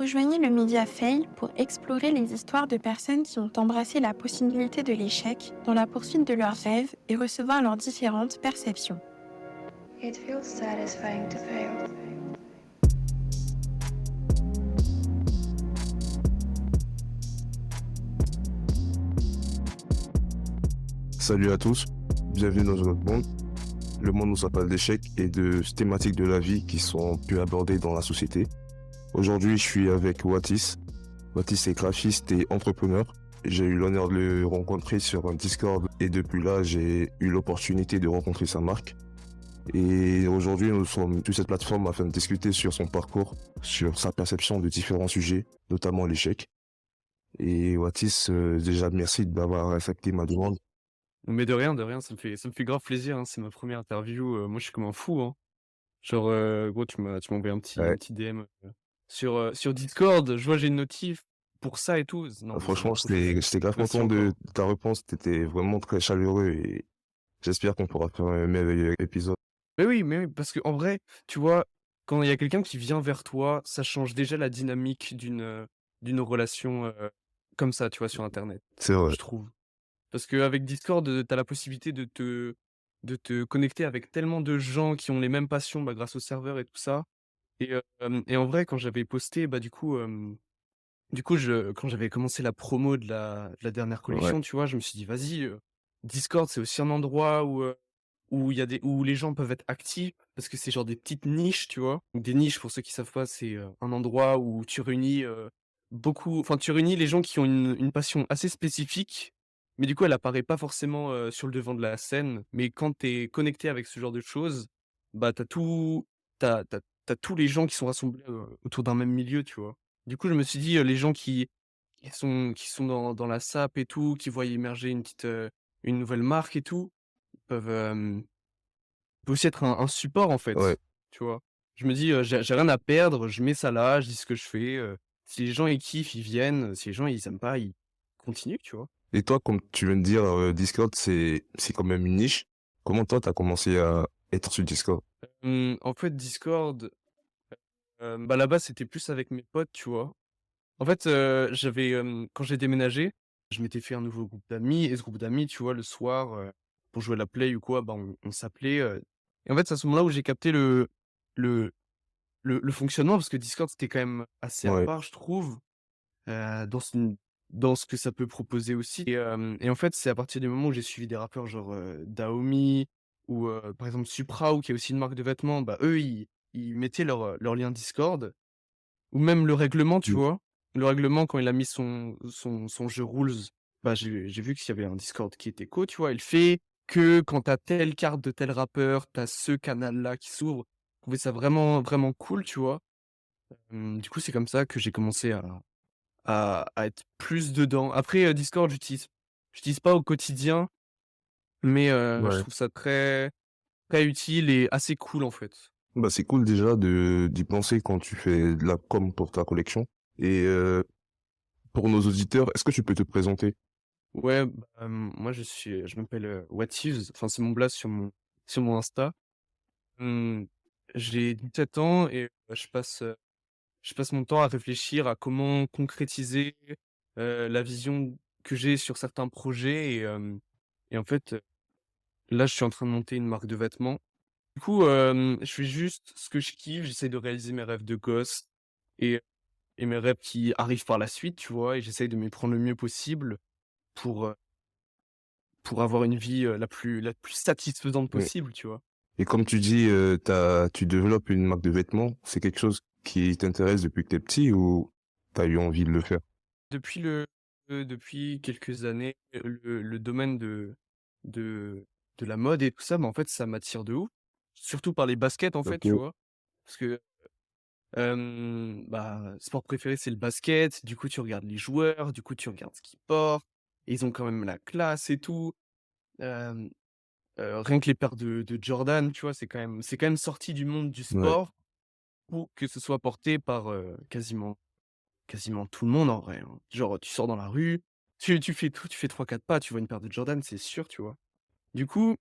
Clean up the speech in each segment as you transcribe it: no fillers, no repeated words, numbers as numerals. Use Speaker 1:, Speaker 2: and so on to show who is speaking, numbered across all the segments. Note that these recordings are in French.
Speaker 1: Rejoignez le média Fail pour explorer les histoires de personnes qui ont embrassé la possibilité de l'échec dans la poursuite de leurs rêves et recevoir leurs différentes perceptions.
Speaker 2: It feels satisfying to fail.
Speaker 3: Salut à tous, bienvenue dans notre monde. Le monde nous appelle d'échecs et de thématiques de la vie qui sont peu abordées dans la société. Aujourd'hui, je suis avec Watis. Watis est graphiste et entrepreneur. J'ai eu l'honneur de le rencontrer sur un Discord et depuis là, j'ai eu l'opportunité de rencontrer sa marque. Et aujourd'hui, nous sommes sur cette plateforme afin de discuter sur son parcours, sur sa perception de différents sujets, notamment l'échec. Et Watis, déjà merci d'avoir accepté ma demande.
Speaker 4: Mais de rien, ça me fait grave plaisir, hein, c'est ma première interview, moi je suis comme un fou, hein. Genre, gros tu m'as envoyé un
Speaker 3: Ouais.
Speaker 4: petit DM, sur Discord, je vois j'ai une notif pour ça et tout. Non mais ça me fait
Speaker 3: Franchement,
Speaker 4: trop chaud.
Speaker 3: j'étais grave
Speaker 4: Merci
Speaker 3: content de
Speaker 4: encore.
Speaker 3: ta réponse. T'étais vraiment très chaleureux et j'espère qu'on pourra faire un meilleur épisode.
Speaker 4: Mais oui, parce qu'en vrai, tu vois, quand il y a quelqu'un qui vient vers toi, ça change déjà la dynamique d'une relation, comme ça, tu vois, sur internet,
Speaker 3: C'est vrai.
Speaker 4: je trouve. Parce qu'avec Discord, tu la possibilité de te connecter avec tellement de gens qui ont les mêmes passions, bah, grâce au serveur et tout ça. Et en vrai, quand j'avais posté, bah, du coup, quand j'avais commencé la promo de la dernière
Speaker 3: Ouais.
Speaker 4: collection, tu vois, je me suis dit: «Vas-y, Discord, c'est aussi un endroit où il y a où les gens peuvent être actifs», parce que c'est genre des petites niches, tu vois? Donc des niches, pour ceux qui savent pas, c'est, un endroit où tu réunis, tu réunis les gens qui ont une passion assez spécifique, mais du coup, elle apparaît pas forcément, sur le devant de la scène. Mais quand tu es connecté avec ce genre de choses, bah, t'as as tous les gens qui sont rassemblés, autour d'un même milieu, tu vois? Du coup, je me suis dit, les gens qui sont dans la SAP et tout, qui voient émerger une nouvelle marque et tout, peuvent, peut aussi être un support, en
Speaker 3: Ouais.
Speaker 4: fait, tu vois? Je me dis, «J'ai rien à perdre, je mets ça là, je dis ce que je fais, si les gens ils kiffent, ils viennent, si les gens ils aiment pas, ils continuent», tu vois?
Speaker 3: Et toi, comme tu viens de dire, Discord, c'est quand même une niche. Comment toi, t'as commencé à être sur Discord?
Speaker 4: En fait, Discord, bah, là-bas, c'était plus avec mes potes, tu vois? En fait, quand j'ai déménagé, je m'étais fait un nouveau groupe d'amis et ce groupe d'amis, tu vois, le soir, pour jouer à la Play ou quoi, bah, on s'appelait, et en fait, c'est à ce moment-là où j'ai capté le le fonctionnement parce que Discord, c'était quand même assez à
Speaker 3: Ouais.
Speaker 4: part, je trouve, dans ce que ça peut proposer aussi, et en fait, c'est à partir du moment où j'ai suivi des rappeurs genre, Daomi ou, par exemple Supra, ou qui est aussi une marque de vêtements, bah, eux, ils mettaient leur lien Discord, ou même le règlement, tu
Speaker 3: Mm.
Speaker 4: vois? Le règlement, quand il a mis son jeu rules, bah, j'ai vu qu'il y avait un Discord qui était tu vois? Il fait que quand tu as telle carte de tel rappeur, tu as ce canal-là qui s'ouvre. Je trouvais ça vraiment, vraiment cool, tu vois? Du coup, c'est comme ça que j'ai commencé à être plus dedans. Après, Discord, j'utilise pas au quotidien, mais je
Speaker 3: Ouais.
Speaker 4: trouve ça très, très utile et assez cool, en fait.
Speaker 3: Bah, c'est cool déjà d'y penser quand tu fais de la com pour ta collection. Et pour nos auditeurs, est-ce que tu peux te présenter?
Speaker 4: Ouais, bah, moi je m'appelle, Watis, enfin c'est mon blaze sur mon Insta. Mmh, j'ai 17 ans et je passe mon temps à réfléchir à comment concrétiser, la vision que j'ai sur certains projets, et en fait, là je suis en train de monter une marque de vêtements. Du coup, je fais juste ce que je kiffe, j'essaie de réaliser mes rêves de gosse et mes rêves qui arrivent par la suite, tu vois? Et j'essaye de m'y prendre le mieux possible pour, pour avoir une vie, la plus satisfaisante
Speaker 3: Mm.
Speaker 4: possible, tu vois?
Speaker 3: Et comme tu dis, tu développes une marque de vêtements. C'est quelque chose qui t'intéresse depuis que t'es petit ou t'as eu envie de le faire?
Speaker 4: Depuis quelques années, le domaine de de la mode et tout ça, bah, en fait, ça m'attire de ouf. Surtout par les baskets, en fait, tu
Speaker 3: Ok.
Speaker 4: vois? Parce que, bah, sport préféré, c'est le basket. Du coup, tu regardes les joueurs, du coup, tu regardes ce qu'ils portent, et ils ont quand même la classe et tout. Hem, Rien que les paires de Jordan, tu vois? C'est quand même sorti du monde du
Speaker 3: Ouais.
Speaker 4: sport pour que ce soit porté par, quasiment tout le monde en vrai, hein. Genre, tu sors dans la rue, tu fais 3-4 pas, tu vois une paire de Jordan, c'est sûr, tu vois? Du coup,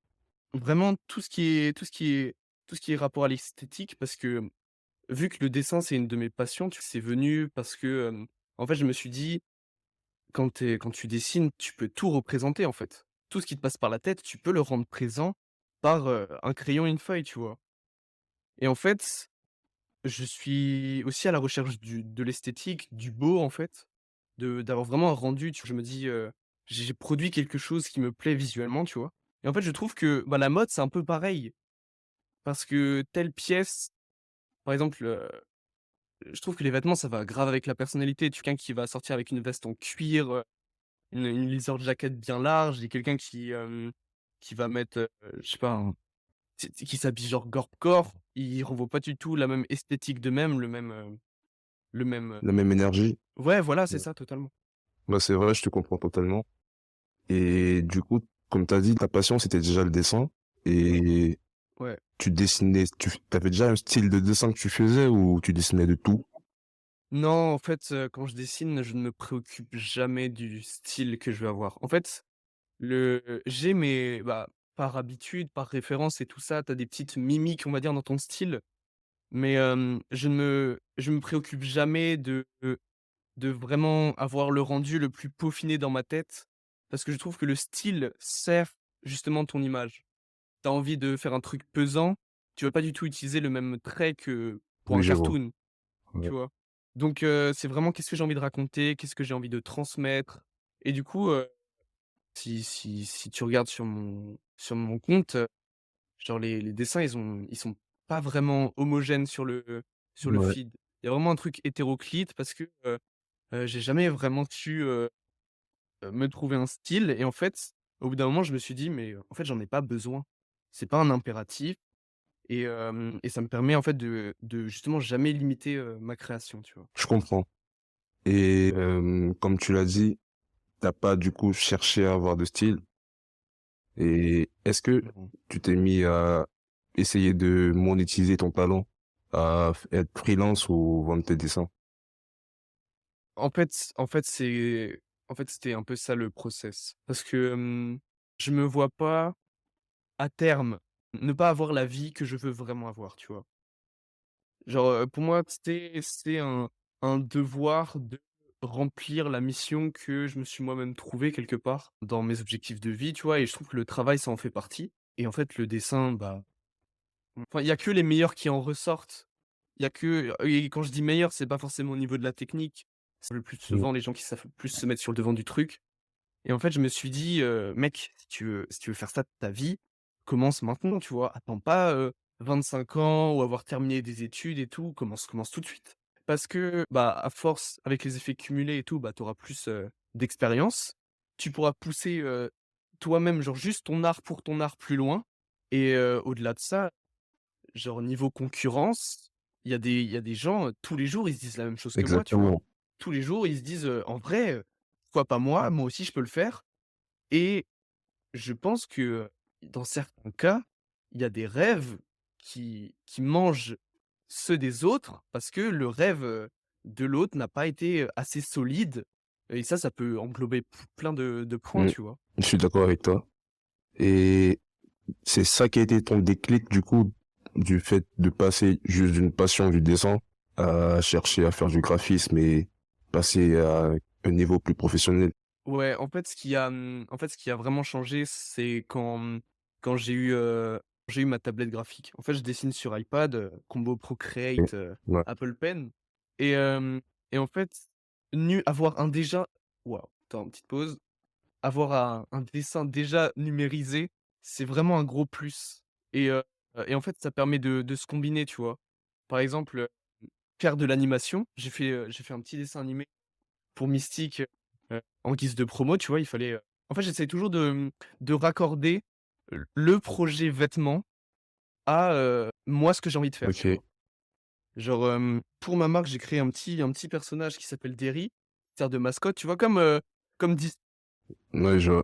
Speaker 4: vraiment tout ce qui est rapport à l'esthétique, parce que vu que le dessin, c'est une de mes passions, c'est venu parce que, en fait, je me suis dit: quand tu dessines, tu peux tout représenter, en fait. Tout ce qui te passe par la tête, tu peux le rendre présent par, un crayon et une feuille, tu vois? Et en fait, je suis aussi à la recherche de l'esthétique, du beau, en fait, d'avoir vraiment un rendu, tu vois? Je me dis, j'ai produit quelque chose qui me plaît visuellement, tu vois? Et en fait, je trouve que, bah, la mode, c'est un peu pareil parce que telle pièce, par exemple, je trouve que les vêtements, ça va grave avec la personnalité. Tu quelqu'un qui va sortir avec une veste en cuir, une lizard jacket bien large et quelqu'un qui va mettre, je sais pas, qui s'habille genre gorgecore, ils renvoient pas du tout la même esthétique d'eux-mêmes, le même,
Speaker 3: La même énergie.
Speaker 4: ouais, voilà, c'est
Speaker 3: Ouais.
Speaker 4: ça, totalement.
Speaker 3: Bah, c'est vrai, je te comprends totalement. Et du coup, comme tu as dit, ta passion, c'était déjà le dessin. Et
Speaker 4: Ouais.
Speaker 3: tu dessinais, tu avais déjà un style de dessin que tu faisais ou tu dessinais de tout?
Speaker 4: Non, en fait, quand je dessine, je ne me préoccupe jamais du style que je vais avoir. En fait, j'ai mes bah, par habitude, par référence et tout ça, tu as des petites mimiques, on va dire, dans ton style, mais je me préoccupe jamais de vraiment avoir le rendu le plus peaufiné dans ma tête, parce que je trouve que le style sert justement ton image. Tu as envie de faire un truc pesant, tu vas pas du tout utiliser le même trait que pour
Speaker 3: Oui,
Speaker 4: un
Speaker 3: je vois.
Speaker 4: cartoon,
Speaker 3: Ouais.
Speaker 4: tu vois? Donc c'est vraiment qu'est-ce que j'ai envie de raconter, qu'est-ce que j'ai envie de transmettre et du coup, si tu regardes sur mon compte, genre les dessins, ils sont pas vraiment homogènes sur le
Speaker 3: Ouais.
Speaker 4: feed. Il y a vraiment un truc hétéroclite parce que, j'ai jamais vraiment su, me trouver un style et en fait, au bout d'un moment, je me suis dit: «Mais, en fait, j'en ai pas besoin». C'est pas un impératif et ça me permet, en fait, de justement jamais limiter, ma création, tu vois?
Speaker 3: Je comprends. Et comme tu l'as dit, t'as pas du coup cherché à avoir de style. Et est-ce que
Speaker 4: Mmh.
Speaker 3: tu t'es mis à essayer de monétiser ton talent, à être freelance ou vendre tes dessins?
Speaker 4: En fait, c'était un peu ça le process parce que, je me vois pas à terme ne pas avoir la vie que je veux vraiment avoir, tu vois? Genre, pour moi, c'était un devoir de remplir la mission que je me suis moi-même trouvé quelque part dans mes objectifs de vie, tu vois? Et je trouve que le travail, ça en fait partie et en fait, le dessin, bah, enfin, il y a que les meilleurs qui en ressortent. Il y a que et quand je dis meilleurs, c'est pas forcément au niveau de la technique. C'est le plus
Speaker 3: Mmh.
Speaker 4: souvent les gens qui savent plus se mettre sur le devant du truc et en fait, je me suis dit: «Mec, si tu veux faire ça de ta vie, commence maintenant», tu vois? Attends pas, 25 ans ou avoir terminé des études et tout, commence tout de suite. Parce que, bah, à force, avec les effets cumulés et tout, bah, tu auras plus, d'expérience. Tu pourras pousser, toi-même, genre juste ton art pour ton art plus loin et au-delà de ça, genre niveau concurrence, il y a des gens, tous les jours, ils se disent la même chose que moi, tu vois?
Speaker 3: Exactement.
Speaker 4: Tous les jours, ils se disent, «En vrai, pourquoi pas moi? Moi aussi je peux le faire» et je pense que, dans certains cas, il y a des rêves qui mangent ceux des autres parce que le rêve, de l'autre n'a pas été, assez solide et ça peut englober plein de points,
Speaker 3: Mmh.
Speaker 4: tu vois?
Speaker 3: Je suis d'accord avec toi. Et c'est ça qui a été ton déclic, du coup, du fait de passer juste d'une passion du dessin à chercher à faire du graphisme et passer à un niveau plus professionnel.
Speaker 4: Ouais, en fait, ce qui a vraiment changé, c'est quand j'ai eu ma tablette graphique. En fait, je dessine sur iPad, combo
Speaker 3: Et
Speaker 4: Procreate,
Speaker 3: ouais,
Speaker 4: Apple Pen et hem et en fait, avoir un déjà waouh, attends, petite pause. Avoir un dessin déjà numérisé, c'est vraiment un gros plus et en fait, ça permet de se combiner, tu vois? Par exemple, faire de l'animation, j'ai fait un petit dessin animé pour Mystique, en guise de promo, tu vois? En fait, j'essaie toujours de raccorder le projet vêtement à, moi, ce que j'ai envie de faire, tu
Speaker 3: OK.
Speaker 4: vois? Genre, pour ma marque, j'ai créé un petit personnage qui s'appelle Derry, sert de mascotte, tu vois? Comme
Speaker 3: Ouais, je vois.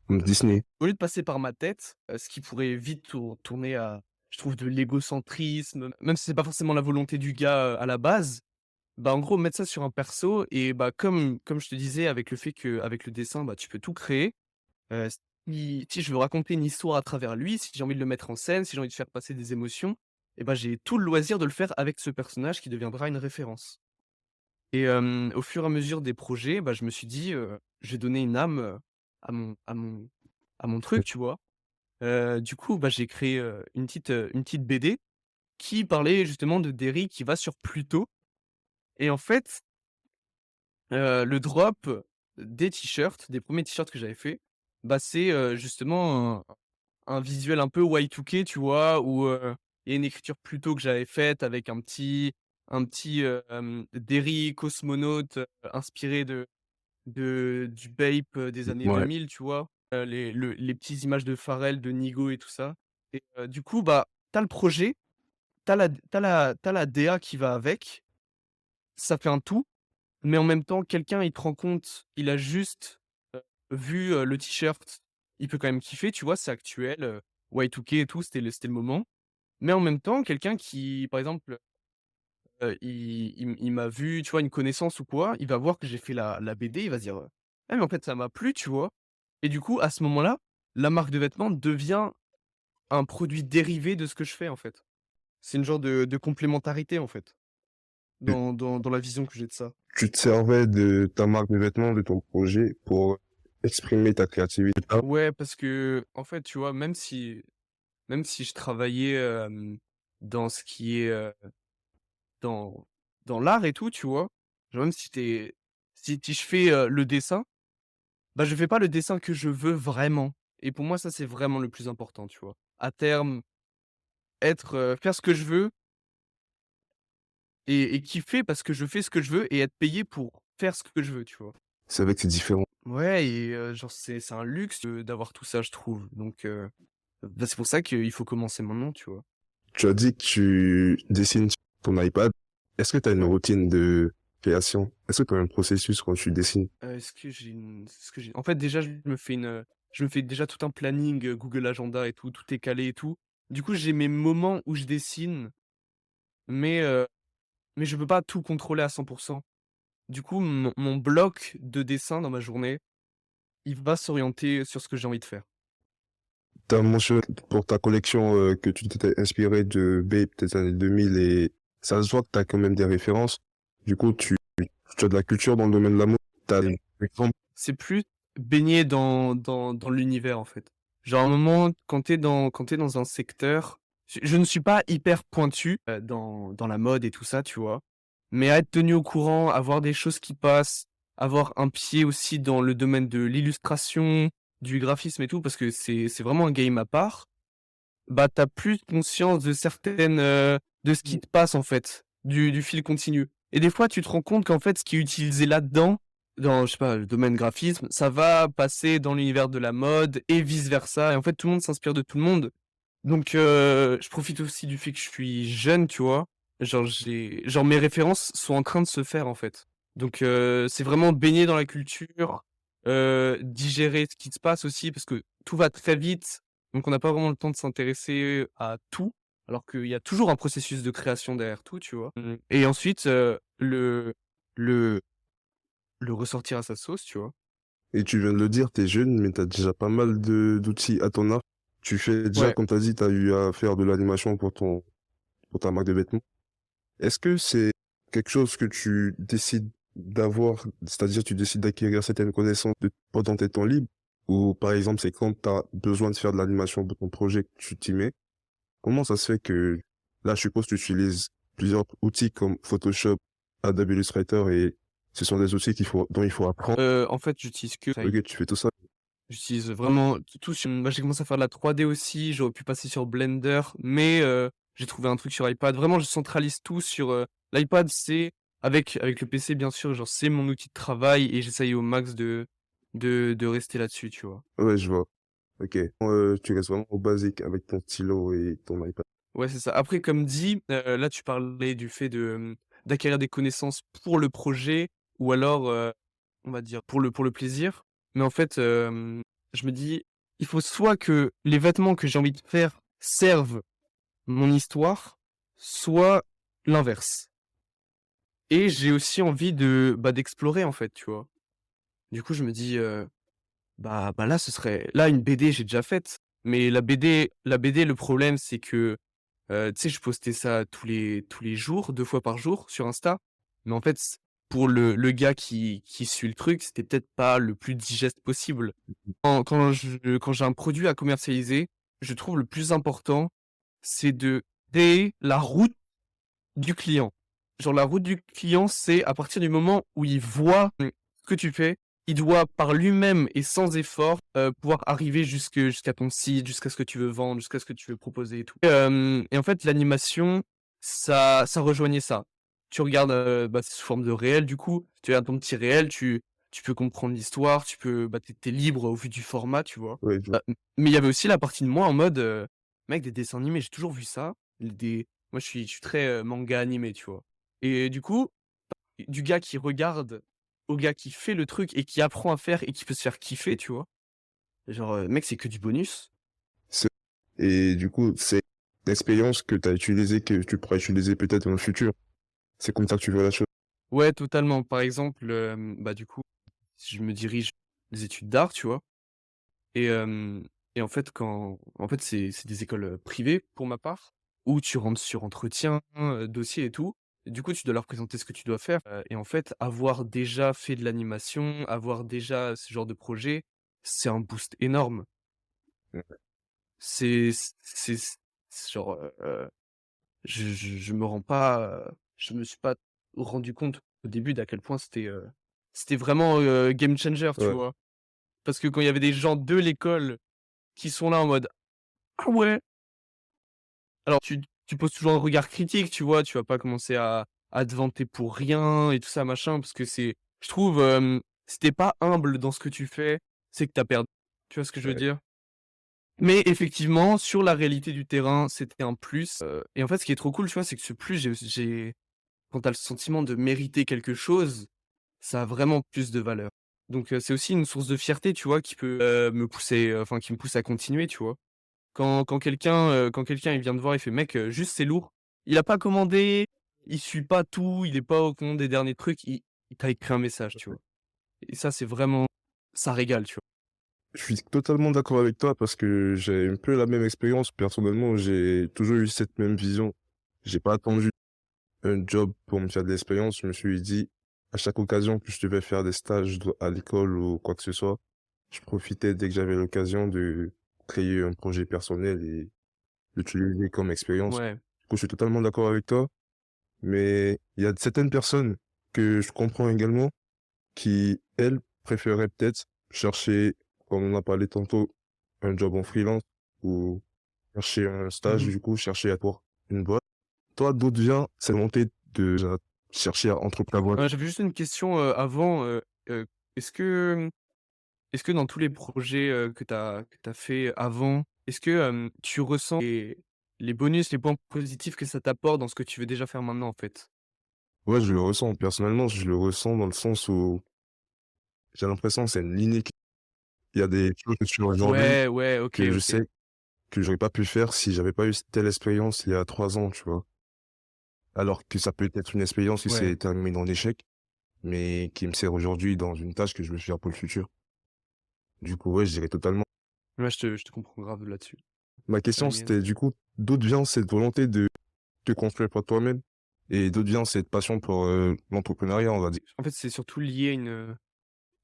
Speaker 3: Disney.
Speaker 4: au lieu de passer par ma tête, ce qui pourrait vite tourner à, je trouve, de l'égocentrisme, même si c'est pas forcément la volonté du gars, à la base, bah, en gros, mettre ça sur un perso et bah, comme je te disais avec le fait qu'avec le dessin, bah, tu peux tout créer. Si je veux raconter une histoire à travers lui, si j'ai envie de le mettre en scène, si j'ai envie de faire passer des émotions et bah, j'ai tout le loisir de le faire avec ce personnage qui deviendra une référence. Et au fur et à mesure des projets, bah, je me suis dit, «Je vais donner une âme, à mon truc», tu vois? Du coup, bah, j'ai créé, une petite BD qui parlait justement de Derry qui va sur Pluto et en fait, le drop des t-shirts, des premiers t-shirts que j'avais fait, bah, c'est, justement un visuel un peu Y2K, tu vois? Où, il y a une écriture Pluto que j'avais faite avec un petit, Derry cosmonaute, inspiré du Bape, des années
Speaker 3: Ouais.
Speaker 4: 2000, tu vois? Les petites images de Pharrell, de Nigo et tout ça et du coup, bah, tu as le projet, tu as la DA qui va avec, ça fait un tout, mais en même temps, quelqu'un, il te rend compte, il a juste, vu, le t-shirt, il peut quand même kiffer, tu vois? C'est actuel, Y2K et tout, c'était le moment, mais en même temps, quelqu'un qui, par exemple, il m'a vu, tu vois, une connaissance ou quoi, il va voir que j'ai fait la BD, il va se dire, «Ah mais en fait ça m'a plu», tu vois? Et du coup, à ce moment-là, la marque de vêtements devient un produit dérivé de ce que je fais, en fait. C'est une genre de complémentarité, en fait,
Speaker 3: Tu,
Speaker 4: dans la vision que j'ai de ça.
Speaker 3: tu te servais de ta marque de vêtements, de ton projet pour exprimer ta créativité. Ah,
Speaker 4: Ouais, parce que en fait, tu vois, même si je travaillais, dans ce qui est, dans dans l'art et tout, tu vois? Genre même si je fais, le dessin, bah, je fais pas le dessin que je veux vraiment et pour moi, ça, c'est vraiment le plus important, tu vois? À terme, faire ce que je veux et kiffer parce que je fais ce que je veux et être payé pour faire ce que je veux, tu vois?
Speaker 3: c'est vrai que c'est différent.
Speaker 4: Ouais et genre, c'est un luxe, d'avoir tout ça, je trouve donc bah, c'est pour ça qu'il faut commencer maintenant, tu vois?
Speaker 3: Tu as dit que tu dessines sur ton iPad. Est-ce que tu as une
Speaker 4: Ouais.
Speaker 3: routine de création? Est-ce que tu as un processus quand tu dessines?
Speaker 4: Est-ce que j'ai en fait, déjà, je me fais déjà tout un planning, Google Agenda et tout est calé et tout. Du coup, j'ai mes moments où je dessine, mais je peux pas tout contrôler à 100. Du coup, mon bloc de dessin dans ma journée, il va s'orienter sur ce que j'ai envie de faire.
Speaker 3: Tu as mentionné pour ta collection que tu t'étais inspiré de Babe des années 2000 et ça se voit que tu as quand même des références. Du coup, tu as de la culture dans le domaine de la mode. Tu as des exemples.
Speaker 4: C'est plus baigner dans l'univers, en fait. Genre, à un moment, quand tu es dans un secteur je ne suis pas hyper pointu, dans la mode et tout ça, tu vois? Mais être tenu au courant, avoir des choses qui passent, avoir un pied aussi dans le domaine de l'illustration, du graphisme et tout, parce que c'est vraiment un game à part. Bah, tu as plus conscience de ce qui te passe, en fait, du fil continu et des fois, tu te rends compte qu'en fait, ce qui est utilisé là-dedans, dans, je sais pas, le domaine graphisme, ça va passer dans l'univers de la mode et vice versa et en fait, tout le monde s'inspire de tout le monde. Donc je profite aussi du fait que je suis jeune, tu vois? Genre mes références sont en train de se faire, en fait. Donc c'est vraiment baigner dans la culture, digérer ce qui se passe aussi parce que tout va très vite, donc on n'a pas vraiment le temps de s'intéresser à tout, alors qu'il y a toujours un processus de création derrière tout, tu vois? Et ensuite, le le ressortir à sa sauce, tu vois?
Speaker 3: Et tu viens de le dire, tu es jeune, mais tu as déjà pas mal d'outils à ton art. Tu fais déjà,
Speaker 4: Ouais.
Speaker 3: comme tu as dit, tu as eu à faire de l'animation pour ta marque de vêtements. Est-ce que c'est quelque chose que tu décides d'avoir, c'est-à-dire tu décides d'acquérir certaines connaissances pendant tes temps libres, ou par exemple c'est quand tu as besoin de faire de l'animation pour ton projet que tu t'y mets? Comment ça se fait que là, je suppose que tu utilises plusieurs outils comme Photoshop, Adobe Illustrator et ce sont des outils dont il faut apprendre.
Speaker 4: En fait, j'utilise que ça.
Speaker 3: Ok, tu fais tout ça.
Speaker 4: J'utilise vraiment tout sur moi, j'ai commencé à faire de la 3D aussi, j'aurais pu passer sur Blender, mais j'ai trouvé un truc sur iPad. Vraiment, je centralise tout sur, l'iPad, c'est avec le PC, bien sûr, genre, c'est mon outil de travail et j'essaye au max de rester là-dessus, tu vois?
Speaker 3: Ouais, je vois. Ok. Tu restes vraiment au basique avec ton stylo et ton iPad.
Speaker 4: Ouais, c'est ça. Après, comme dit, là, tu parlais du fait d'acquérir des connaissances pour le projet ou alors, on va dire pour le plaisir. Mais en fait, je me dis: «Il faut soit que les vêtements que j'ai envie de faire servent mon histoire, soit l'inverse» et j'ai aussi envie d'explorer, en fait, tu vois? Du coup, je me dis, bah, là, une BD, j'ai déjà faite, mais la BD, le problème, c'est que Tu sais, je postais ça tous les jours, 2 fois par jour sur Insta. Mais en fait, pour le gars qui suit le truc, c'était peut-être pas le plus digeste possible. Quand j'ai un produit à commercialiser, je trouve le plus important, c'est de créer la route du client. Genre la route du client, c'est à partir du moment où il voit, ce que tu fais, il doit par lui-même et sans effort, pouvoir arriver jusqu'à ton site, jusqu'à ce que tu veux vendre, jusqu'à ce que tu veux proposer et tout. Et en fait, l'animation, ça rejoignait ça. Tu regardes, bah, c'est sous forme de réel du coup, tu regardes ton petit réel, tu peux comprendre l'histoire, tu peux bah, tu libre au vu du format, tu vois?
Speaker 3: Ouais, je vois.
Speaker 4: Mais il y avait aussi la partie de moi en mode, mec, des dessins animés, j'ai toujours vu ça, des moi je suis très, manga animé, tu vois? Et du coup, du gars qui regarde au gars qui fait le truc et qui apprend à faire et qui peut se faire kiffer, tu vois? Genre, mec, c'est que du bonus.
Speaker 3: C'est et du coup, c'est l'expérience que tu as utilisée, que tu pourras utiliser peut-être dans le futur. C'est comme ça que tu vois la chose.
Speaker 4: Ouais, totalement. Par exemple, bah, du coup, je me dirige les études d'art, tu vois? Et et en fait, c'est des écoles, privées pour ma part, où tu rentres sur entretien, dossier et tout. Et du coup, tu dois leur présenter ce que tu dois faire, et en fait, avoir déjà fait de l'animation, avoir déjà ce genre de projet, c'est un boost énorme.
Speaker 3: Mmh.
Speaker 4: C'est c'est genre, je me rends pas, je me suis pas rendu compte au début d'à quel point c'était vraiment, game changer, tu
Speaker 3: Ouais,
Speaker 4: vois? Parce que quand il y avait des gens de l'école qui sont là en mode: «Ah ouais!» alors tu poses toujours un regard critique, tu vois? Tu vas pas commencer à te vanter pour rien et tout ça machin, parce que je trouve, si tu pas humble dans ce que tu fais, c'est que tu as perdu. Tu vois ce que je veux
Speaker 3: ouais.
Speaker 4: dire? Mais effectivement, sur la réalité du terrain, c'était un plus, et en fait, ce qui est trop cool, tu vois, c'est que ce plus, j'ai quand tu as le sentiment de mériter quelque chose, ça a vraiment plus de valeur. Donc c'est aussi une source de fierté, tu vois, qui peut, me pousser, enfin qui me pousse à continuer, tu vois? Quand quelqu'un il vient te voir, il fait: «Mec, juste c'est lourd». Il a pas commandé, il suit pas tout, il est pas au courant des derniers trucs, il t'a écrit un message, tu vois? Et ça, c'est vraiment ça régale, tu vois?
Speaker 3: Je suis totalement d'accord avec toi parce que j'ai un peu la même expérience. Personnellement, j'ai toujours eu cette même vision. J'ai pas attendu un job pour me faire de l'expérience. Je me suis dit, à chaque occasion que je devais faire des stages à l'école ou quoi que ce soit, je profitais dès que j'avais l'occasion de créer un projet personnel et l'utiliser comme expérience.
Speaker 4: Ouais,
Speaker 3: Du coup, je suis totalement d'accord avec toi, mais il y a certaines personnes que je comprends également qui, elles, préféraient peut-être chercher, comme on a parlé tantôt, un job en freelance ou chercher un stage,
Speaker 4: mmh
Speaker 3: du coup, chercher à avoir une boîte. Toi, d'où te vient cette volonté de chercher à entreprendre ta boîte?
Speaker 4: J'avais juste une question, avant, est-ce que, est-ce que dans tous les projets, que tu as fait avant, est-ce que, tu ressens les bonus, les points positifs que ça t'apporte dans ce que tu veux déjà faire maintenant, en fait?
Speaker 3: Ouais, je le ressens. Personnellement, je le ressens dans le sens où j'ai l'impression que c'est une lignée. Il y a des choses que je fais aujourd'hui
Speaker 4: Ouais, ouais, OK,
Speaker 3: que je
Speaker 4: OK.
Speaker 3: sais que j'aurais pas pu faire si j'avais pas eu telle expérience il y a 3 ans, tu vois? Alors que ça peut être une expérience qui
Speaker 4: Ouais.
Speaker 3: s'est terminée en échec, mais qui me sert aujourd'hui dans une tâche que je veux faire pour le futur. Du coup, ouais, je dirais totalement.
Speaker 4: Ouais, je te comprends grave là-dessus.
Speaker 3: Ma
Speaker 4: La
Speaker 3: question,
Speaker 4: mienne.
Speaker 3: c'était du coup, d'où te vient cette volonté de te construire par toi-même? Et d'où te vient cette passion pour, l'entrepreneuriat, on va dire?
Speaker 4: En fait, c'est surtout lié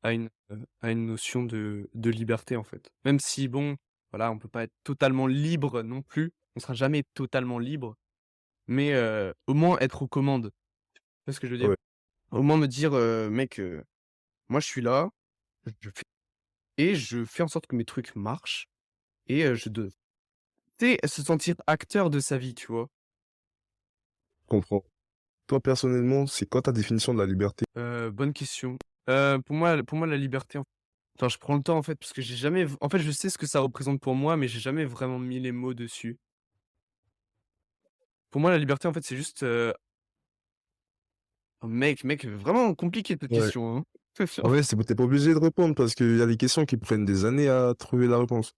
Speaker 4: à une notion de liberté, en fait. Même si bon, voilà, on peut pas être totalement libre non plus. On sera jamais totalement libre, mais au moins être aux commandes. Tu vois ce que je veux dire?
Speaker 3: Ouais,
Speaker 4: Au moins me dire, «Mec, moi je suis là, je fais et je fais en sorte que mes trucs marchent et je de» tu sais, se sentir acteur de sa vie, tu vois?
Speaker 3: je comprends. Toi, personnellement, c'est quoi ta définition de la liberté?
Speaker 4: Bonne question. Pour moi la liberté, enfin, je prends le temps, en fait, parce que j'ai jamais v en fait, je sais ce que ça représente pour moi, mais j'ai jamais vraiment mis les mots dessus. Pour moi, la liberté, en fait, c'est juste, mec, vraiment compliqué cette
Speaker 3: Ouais.
Speaker 4: question, hein.
Speaker 3: En vrai, tu pas obligé de répondre parce qu'il y a des questions qui prennent des années à trouver la réponse.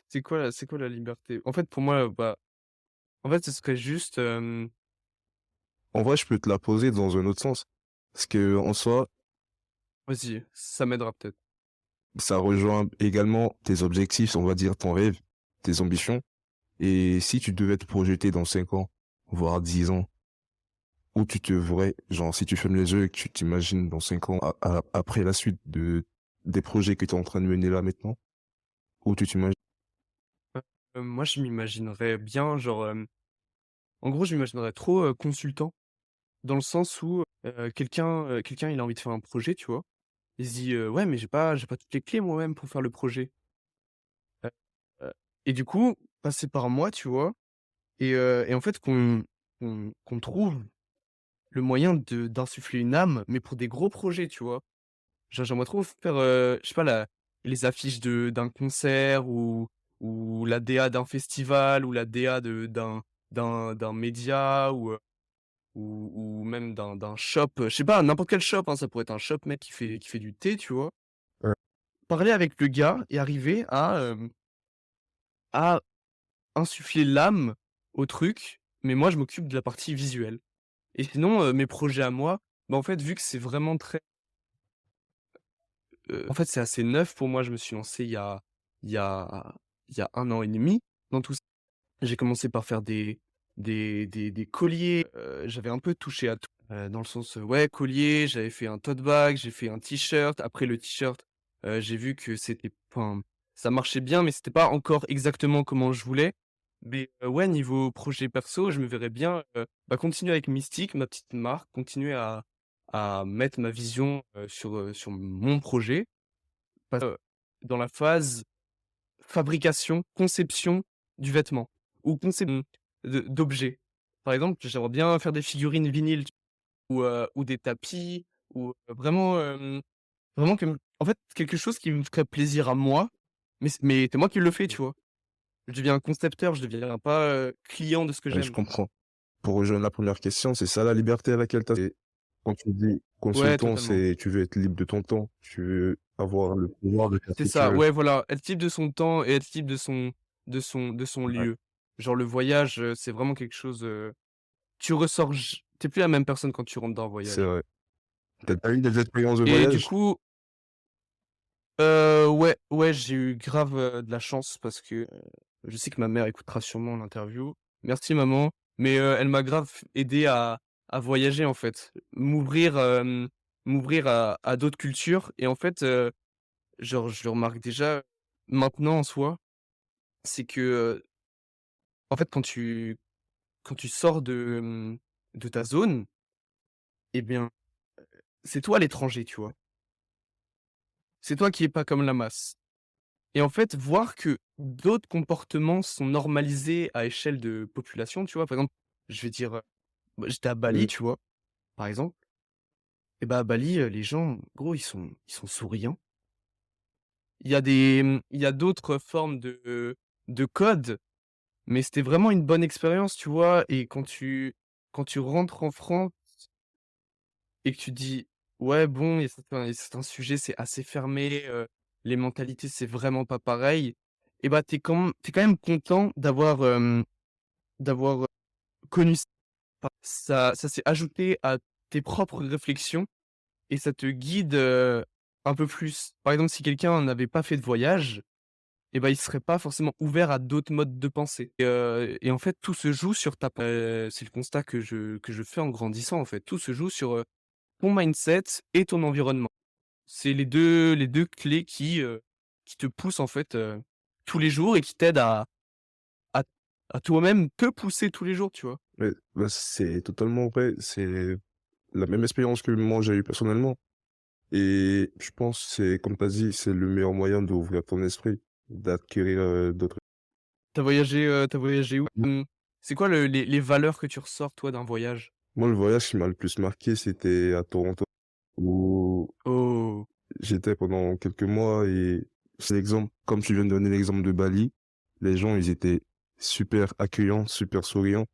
Speaker 4: C'est quoi la liberté? En fait, pour moi, bah, en fait, ce serait juste,
Speaker 3: En vrai, je peux te la poser dans un autre sens. Parce que en soi,
Speaker 4: vas-y, ça m'aidera peut-être.
Speaker 3: ça rejoint également tes objectifs, on va dire ton rêve, tes ambitions. Et si tu devais te projeter dans 5 ans, voire 10 ans, où tu te verrais, genre si tu fermes les yeux et que tu t'imagines dans 5 ans, après la suite des projets que tu es en train de mener là maintenant, où tu t'imagines?
Speaker 4: Moi, je m'imaginerais bien, genre, en gros, je m'imaginerais trop, consultant, dans le sens où, quelqu'un, il a envie de faire un projet, tu vois? Il se dit: «Ouais, mais j'ai pas toutes les clés moi-même pour faire le projet». Heu et du coup, passer par moi, tu vois? Et en fait, qu'on trouve le moyen d'insuffler une âme, mais pour des gros projets, tu vois? Genre, j'aimerais trop faire, je sais pas, les affiches d'un concert ou la DA d'un festival ou la DA d'un média ou même d'un shop, je sais pas, n'importe quel shop, hein, ça pourrait être un shop, mec, qui fait du thé, tu vois?
Speaker 3: Ouais.
Speaker 4: Parler avec le gars et arriver à insuffler l'âme au truc, mais moi, je m'occupe de la partie visuelle. Et sinon, mes projets à moi, bah, en fait, vu que c'est vraiment très, en fait, c'est assez neuf pour moi, je me suis lancé il y a il y a 1 an et demi dans tout ça. J'ai commencé par faire des colliers, j'avais un peu touché à tout, dans le sens, ouais, collier, j'avais fait un tote bag, j'ai fait un t-shirt. Après le t-shirt, j'ai vu que c'était enfin, ça marchait bien, mais c'était pas encore exactement comment je voulais. Mais, ouais, niveau projet perso, je me verrais bien, bah, continuer avec Mystique, ma petite marque, continuer à mettre ma vision, sur mon projet. Dans la phase fabrication, conception du vêtement ou d'objets. Par exemple, j'aimerais bien faire des figurines vinyles ou des tapis ou, vraiment en fait, quelque chose qui me ferait plaisir à moi, mais c'est moi qui le fais, tu vois? Je deviens concepteur, je deviens pas, client de ce que
Speaker 3: Ouais, je
Speaker 4: j'aime.
Speaker 3: comprends. Pour rejoindre la première question, c'est ça la liberté à laquelle tu as. Quand tu dis
Speaker 4: Ouais,
Speaker 3: consultant,
Speaker 4: totalement.
Speaker 3: c'est tu veux être libre de ton temps, tu veux avoir le pouvoir de faire ce
Speaker 4: C'est
Speaker 3: que tu
Speaker 4: ça,
Speaker 3: veux.
Speaker 4: ouais, voilà, être libre de son temps et être libre de son
Speaker 3: Ouais,
Speaker 4: lieu. Genre le voyage, c'est vraiment quelque chose, tu ressors tu plus la même personne quand tu rentres d'un
Speaker 3: c'est
Speaker 4: voyage.
Speaker 3: vrai. Tu as eu des expériences de
Speaker 4: Et du
Speaker 3: voyage?
Speaker 4: coup, ouais, ouais, j'ai eu grave, de la chance parce que, je sais que ma mère écoutera sûrement l'interview. Merci maman, mais, elle m'a grave aidé à voyager en fait. M'ouvrir à d'autres cultures et en fait, genre je le remarque déjà maintenant en soi, c'est que, en fait quand tu sors de ta zone et bien, c'est toi l'étranger, tu vois? C'est toi qui es pas comme la masse. Et en fait, voir que d'autres comportements sont normalisés à échelle de population, tu vois? Par exemple, je vais dire, bah, j'étais à Bali,
Speaker 3: Mmh.
Speaker 4: tu vois? Par exemple, et bah, à Bali, les gens, gros, ils sont souriants. Il y a d'autres formes de codes, mais c'était vraiment une bonne expérience, tu vois? Et quand tu rentres en France et que tu dis: «Ouais, bon, il y a certains sujets, c'est assez fermé, les mentalités, c'est vraiment pas pareil», et bah, tu quand même content d'avoir connu ça. Ça s'est ajouté à tes propres réflexions et ça te guide, un peu plus. Par exemple, si quelqu'un n'avait pas fait de voyage et bah, il serait pas forcément ouvert à d'autres modes de pensée et en fait, tout se joue sur c'est le constat que je fais en grandissant, en fait. Tout se joue sur, ton mindset et ton environnement. C'est les deux clés qui te poussent, en fait, tous les jours et qui t'aident à à toi-même te pousser tous les jours, tu vois?
Speaker 3: Ouais, bah, c'est totalement vrai. C'est la même expérience que moi j'ai eu personnellement. Et je pense que c'est, comme tu as dit, c'est le meilleur moyen d'ouvrir ton esprit, d'acquérir d'autres.
Speaker 4: Tu voyagé où? C'est quoi les valeurs que tu ressors, toi, d'un voyage?
Speaker 3: Moi, le voyage qui m'a le plus marqué, c'était à Toronto, où
Speaker 4: Oh!
Speaker 3: j'étais pendant quelques mois et c'est l'exemple, comme tu viens de donner l'exemple de Bali, les gens, ils étaient super accueillants, super souriants.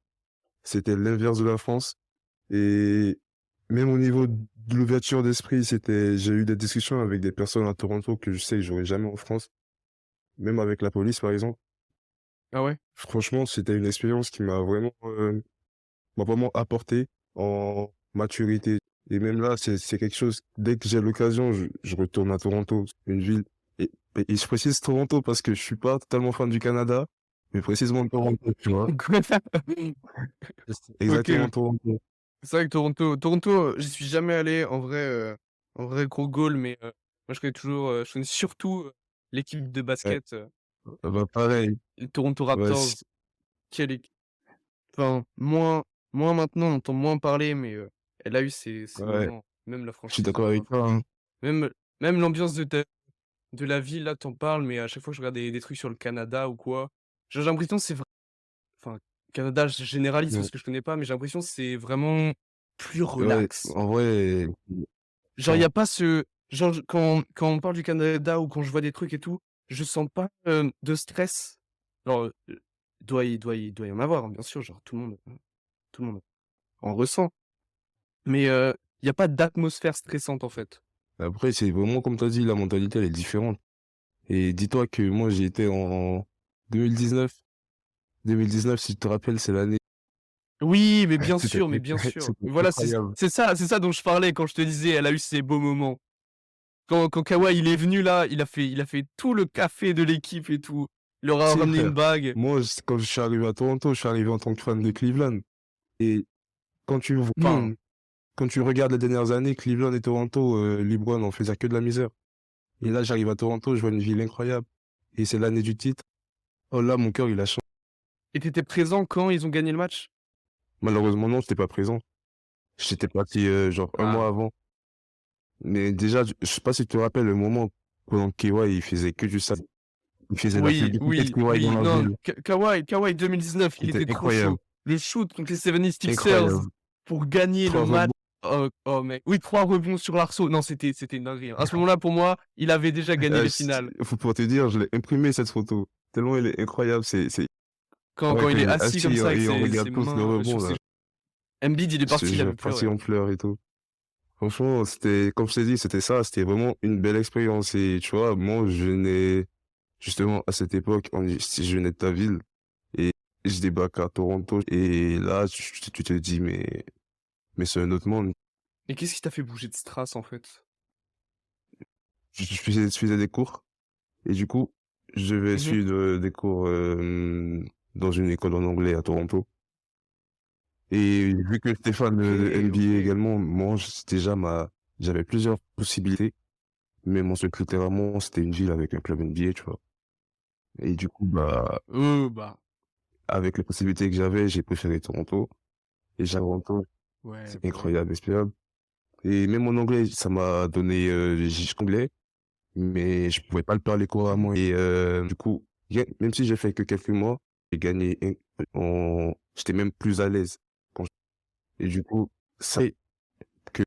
Speaker 3: C'était l'inverse de la France. Et même au niveau de l'ouverture d'esprit, j'ai eu des discussions avec des personnes à Toronto que je sais que j'aurais jamais en France, même avec la police, par exemple.
Speaker 4: Ah ouais?
Speaker 3: Franchement, c'était une expérience qui m'a vraiment apporté en maturité. Et même là, c'est quelque chose, dès que j'ai l'occasion, je retourne à Toronto, une ville. Et je précise Toronto parce que je suis pas totalement fan du Canada, mais précisément Toronto, tu vois.
Speaker 4: OK,
Speaker 3: Exactement
Speaker 4: OK.
Speaker 3: Toronto.
Speaker 4: C'est vrai que Toronto, j'y suis jamais allé en vrai gros goal, mais moi je connais surtout, l'équipe de
Speaker 3: Ouais,
Speaker 4: basket,
Speaker 3: bah, pareil.
Speaker 4: les Toronto
Speaker 3: Ouais,
Speaker 4: Raptors. Quelle équipe enfin, moins maintenant, on entend moins parler, mais elle a eu ses
Speaker 3: ouais,
Speaker 4: moments. Même la
Speaker 3: je suis
Speaker 4: franchise,
Speaker 3: d'accord avec toi, hein.
Speaker 4: même l'ambiance de la ville, là, tu en parles, mais à chaque fois que je regarde des trucs sur le Canada ou quoi, j'ai l'impression que c'est vrai enfin, Canada, je généralise
Speaker 3: Ouais,
Speaker 4: parce que je connais pas, mais j'ai l'impression que c'est vraiment plus
Speaker 3: ouais,
Speaker 4: relax.
Speaker 3: en vrai,
Speaker 4: Genre, il y
Speaker 3: enfin,
Speaker 4: a pas ce genre, quand on parle du Canada ou quand je vois des trucs et tout, je sens pas, de stress. Genre, doit y en avoir, hein, bien sûr, genre tout le monde en ressent, mais il y a pas d'atmosphère stressante, en fait.
Speaker 3: après, c'est vraiment comme tu as dit, la mentalité, elle est différente. Et dis-toi que moi, j'y étais en 2019. 2019, si tu te rappelles, c'est l'année.
Speaker 4: Oui,
Speaker 3: C'était
Speaker 4: mais bien sûr.
Speaker 3: c'était
Speaker 4: Mais voilà,
Speaker 3: incroyable.
Speaker 4: c'est ça dont je parlais quand je te disais, elle a eu ses beaux moments. Quand Kawhi, il est venu là, il a fait tout le café de l'équipe et tout. Il leur
Speaker 3: Tu
Speaker 4: a
Speaker 3: sais,
Speaker 4: ramené une
Speaker 3: frère,
Speaker 4: bague.
Speaker 3: moi, quand je suis arrivé à Toronto, je suis arrivé en tant que fan de Cleveland. Et quand tu, enfin,
Speaker 4: Mmh.
Speaker 3: quand tu regardes les dernières années, Cleveland et Toronto, LeBron, on faisait que de la misère. Et là, j'arrive à Toronto, je vois une ville incroyable. Et c'est l'année du titre. Oh là, mon cœur, il a changé.
Speaker 4: Et tu étais présent quand ils ont gagné le match?
Speaker 3: Malheureusement, non, j'étais pas présent. J'étais parti, genre, un mois
Speaker 4: Ah.
Speaker 3: avant. Mais déjà, je sais pas si tu te rappelles le moment pendant que KY, il faisait que du sale. Il faisait la plus belle KY dans la
Speaker 4: Non,
Speaker 3: ville.
Speaker 4: Kawhi 2019, il
Speaker 3: C'était
Speaker 4: était trop
Speaker 3: incroyable.
Speaker 4: chaud. Le shoot contre les 76ers
Speaker 3: Incroyable.
Speaker 4: pour gagner le
Speaker 3: 3
Speaker 4: match.
Speaker 3: rebonds.
Speaker 4: Mec. Oui, 3 rebonds sur l'arceau. Non, c'était une dinguerie, hein. À ce moment-là, pour moi, il avait déjà gagné les finales.
Speaker 3: Faut pour te dire, je l'ai imprimé cette photo. Tellement elle est incroyable.
Speaker 4: Quand
Speaker 3: Ouais, quand
Speaker 4: il est
Speaker 3: il est
Speaker 4: assis comme
Speaker 3: assis
Speaker 4: ça avec
Speaker 3: et on
Speaker 4: ses
Speaker 3: regarde tous le
Speaker 4: mains,
Speaker 3: rebond,
Speaker 4: sur ses
Speaker 3: là.
Speaker 4: Embiid, il est
Speaker 3: Je te
Speaker 4: parti, il
Speaker 3: jure,
Speaker 4: avait pleuré,
Speaker 3: parti
Speaker 4: hein.
Speaker 3: en pleurs et tout. Franchement, c'était, comme je t'ai dit, c'était ça. C'était vraiment une belle expérience. Et tu vois, moi, je venais, justement, à cette époque, si je venais de ta ville et je débarque à Toronto. Et là, tu te dis, mais c'est un autre monde.
Speaker 4: Et qu'est-ce qui t'a fait bouger de Stras, en fait?
Speaker 3: Je faisais des cours. Et du coup, je vais
Speaker 4: Mmh.
Speaker 3: suivre des cours dans une école en anglais à Toronto. Et vu que j'étais fan
Speaker 4: OK,
Speaker 3: de NBA
Speaker 4: OK.
Speaker 3: également, moi, j'avais plusieurs possibilités. Mais mon seul critère à moi, c'était une ville avec un club NBA, tu vois. Et du coup, bah,
Speaker 4: Bah,
Speaker 3: avec les possibilités que j'avais, j'ai préféré Toronto. Et j'ai Toronto,
Speaker 4: ouais,
Speaker 3: c'est
Speaker 4: bah, ouais.
Speaker 3: incroyable, incroyable. Et même en anglais, ça m'a donné, anglais, mais je pouvais pas le parler
Speaker 4: Mmh.
Speaker 3: couramment. Et du coup, même si j'ai fait que quelques mois, j'ai gagné j'étais même plus à l'aise. Et du coup, c'est que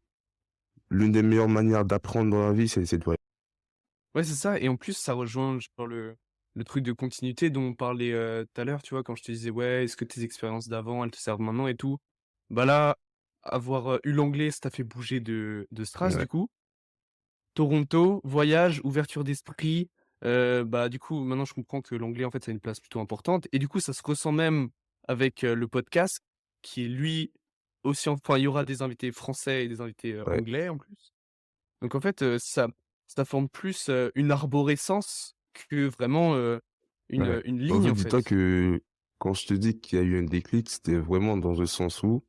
Speaker 3: l'une des meilleures manières d'apprendre dans la vie, c'est de voyager.
Speaker 4: Ouais, c'est ça et en plus, ça rejoint genre le truc de continuité dont on parlait, tout à l'heure, tu vois? Quand je te disais: «Ouais, est-ce que tes expériences d'avant, elles te servent maintenant et tout?» Bah, là, avoir, eu l'anglais, ça t'a fait bouger de Stras,
Speaker 3: Ouais,
Speaker 4: du coup. Toronto, voyage, ouverture d'esprit, bah, du coup, maintenant je comprends que l'anglais, en fait, ça a une place plutôt importante et du coup, ça se ressent même avec, le podcast qui est lui aussi enfin, il y aura des invités français et des invités,
Speaker 3: ouais,
Speaker 4: anglais, en plus. Donc en fait, ça forme plus, une arborescence que vraiment,
Speaker 3: ouais.
Speaker 4: une
Speaker 3: En
Speaker 4: ligne,
Speaker 3: fait,
Speaker 4: en
Speaker 3: dis-toi
Speaker 4: fait.
Speaker 3: que quand je te dis qu'il y a eu un déclic, c'était vraiment dans le sens où,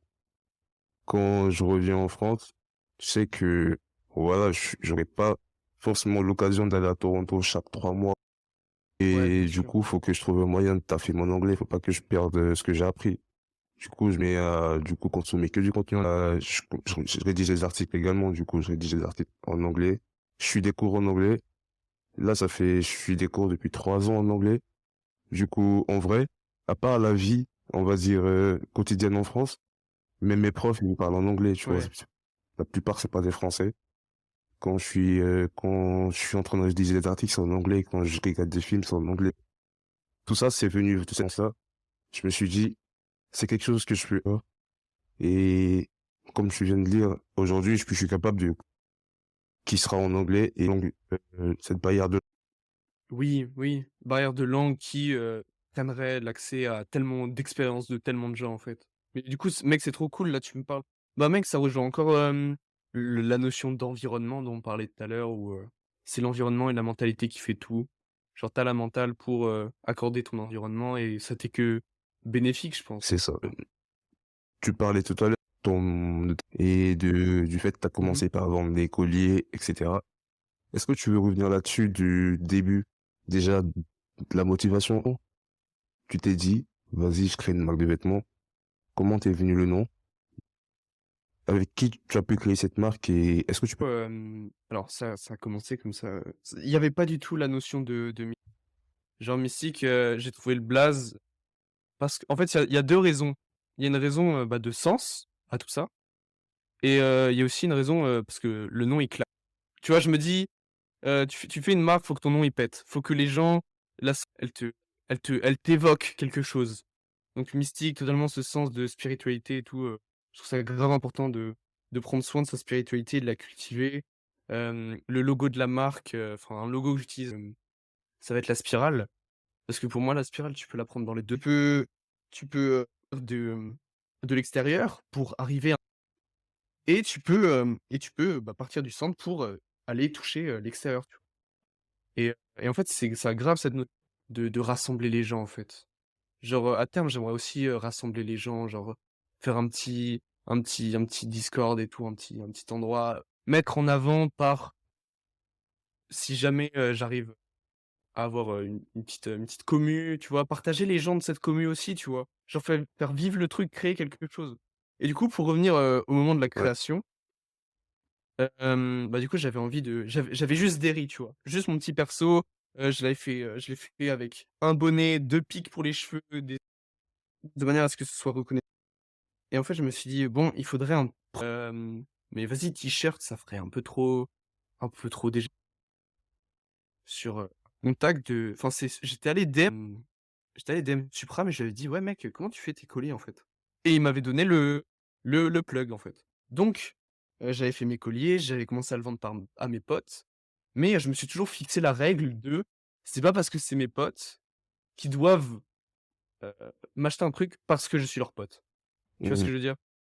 Speaker 3: quand je reviens en France, je sais que, voilà, j'aurais pas forcément l'occasion d'aller à Toronto chaque 3 mois.
Speaker 4: Ouais,
Speaker 3: Et
Speaker 4: bien
Speaker 3: du
Speaker 4: sûr.
Speaker 3: coup, faut que je trouve un moyen de taffer mon anglais. Faut pas que je perde ce que j'ai appris. Du coup, je mets à, du coup, consommer que du contenu. Je rédige des articles également. Du coup, je rédige des articles en anglais. Je suis des cours en anglais. Là, je suis des cours depuis 3 ans en anglais. Du coup, en vrai, à part la vie, on va dire, quotidienne en France, même mes profs, ils me parlent en anglais, tu vois.
Speaker 4: Ouais.
Speaker 3: La plupart, c'est pas des Français. Quand je suis en train de rédiger des articles, c'est en anglais. Quand je regarde des films, c'est en anglais. Tout ça, c'est venu de ça. Je me suis dit, c'est quelque chose que je peux faire. Et comme tu viens de dire, aujourd'hui, je suis capable qui sera en anglais et donc, cette barrière de
Speaker 4: Oui, oui, barrière de langue qui, freinerait l'accès à tellement d'expériences de tellement de gens, en fait. Mais du coup, mec, c'est trop cool, là, tu me parles bah, mec, ça rejoint encore, la notion d'environnement dont on parlait tout à l'heure où, c'est l'environnement et la mentalité qui fait tout. Genre, tu as la mentale pour, accorder ton environnement et ça t'est que bénéfique, je pense.
Speaker 3: C'est ça. Tu parlais tout à l'heure du fait que tu as
Speaker 4: Mmh.
Speaker 3: commencé par vendre des colliers, etc. Est-ce que tu veux revenir là-dessus du début? Déjà, de la motivation, tu t'es dit, vas-y, je crée une marque de vêtements. Comment t'es venu le nom? Avec qui tu as pu créer cette marque et est-ce que tu peux...
Speaker 4: Alors ça a commencé comme ça, il y avait pas du tout la notion de genre mystique, j'ai trouvé le blaze parce qu'en fait, il y a 2 raisons. Il y a une raison, bah, de sens à tout ça et il y a aussi une raison, parce que le nom, il claque. Tu vois, je me dis, tu fais une marque, faut que ton nom, il pète. Faut que les gens, la s elle t'évoque quelque chose. Donc mystique, totalement ce sens de spiritualité et tout, je trouve ça grave important de prendre soin de sa spiritualité et de la cultiver. Le logo de la marque, enfin un logo que j'utilise, ça va être la spirale. Parce que pour moi, la spirale, tu peux la prendre dans les 2. Tu peux, de l'extérieur pour arriver à et tu peux, bah, partir du centre pour, aller toucher, l'extérieur, tu vois? Et en fait, c'est ça a grave cette note de rassembler les gens, en fait. Genre, à terme, j'aimerais aussi, rassembler les gens, genre, faire un petit Discord et tout, un petit endroit, mettre en avant par si jamais, j'arrive à avoir, une petite commu, tu vois? Partager les gens de cette commu aussi, tu vois? Genre faire vivre le truc, créer quelque chose. Et du coup, pour revenir, au moment de la
Speaker 3: Ouais.
Speaker 4: création, bah, du coup, j'avais juste des riz, tu vois? Juste mon petit perso, je l'ai fait avec un bonnet, 2 pics pour les cheveux, de manière à ce que ce soit reconnaissable. Et en fait, je me suis dit: «Bon, il faudrait mais vas-y, t-shirt, ça ferait un peu trop déjà». Sur, contact de enfin, j'étais allé DM Supra, mais je lui avais dit: «Ouais, mec, comment tu fais tes colis, en fait?» Et il m'avait donné le plug, en fait. Donc, j'avais fait mes colliers, j'avais commencé à le vendre à mes potes, mais je me suis toujours fixé la règle de: «C'est pas parce que c'est mes potes qui doivent, heu, m'acheter un truc parce que je suis leur pote». Tu vois ce
Speaker 3: Mmh.
Speaker 4: que je veux dire?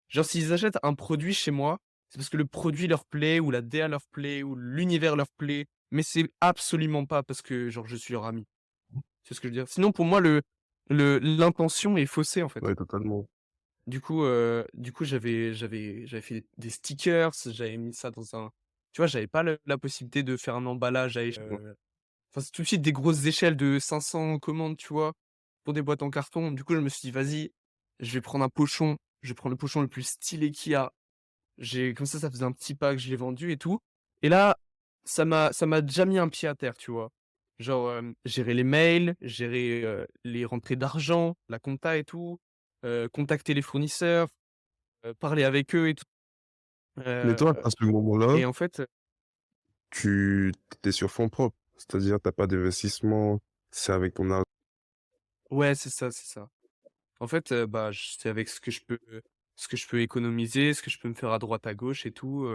Speaker 4: Genre s'ils achètent un produit chez moi, c'est parce que le produit leur plaît ou la DA leur plaît ou l'univers leur plaît, mais c'est absolument pas parce que genre je suis leur ami. Tu vois ce que je veux dire? Sinon pour moi l'intention est faussée, en fait.
Speaker 3: Ouais, totalement.
Speaker 4: Du coup j'avais fait des stickers, j'avais mis ça dans un tu vois, j'avais pas la possibilité de faire un emballage à
Speaker 3: Ouais.
Speaker 4: enfin c'est tout de suite des grosses échelles de 500 commandes, tu vois? Pour des boîtes en carton. Du coup je me suis dit: «Vas-y, je vais prendre un pochon, je vais prendre le pochon le plus stylé qu'il y a». J'ai comme ça faisait un petit pack, je l'ai vendu et tout et là, ça m'a déjà mis un pied à terre, tu vois? Genre, gérer les mails, gérer, les rentrées d'argent, la compta et tout, contacter les fournisseurs, parler avec eux et tout,
Speaker 3: Mais
Speaker 4: heu
Speaker 3: toi, à ce moment-là,
Speaker 4: et en fait,
Speaker 3: tu étais sur fonds propres. C'est-à-dire, t'as pas d'investissement, c'est avec ton argent.
Speaker 4: ouais, c'est ça, c'est ça. En fait, bah, j c'est avec ce que je peux économiser, ce que je peux me faire à droite à gauche et tout,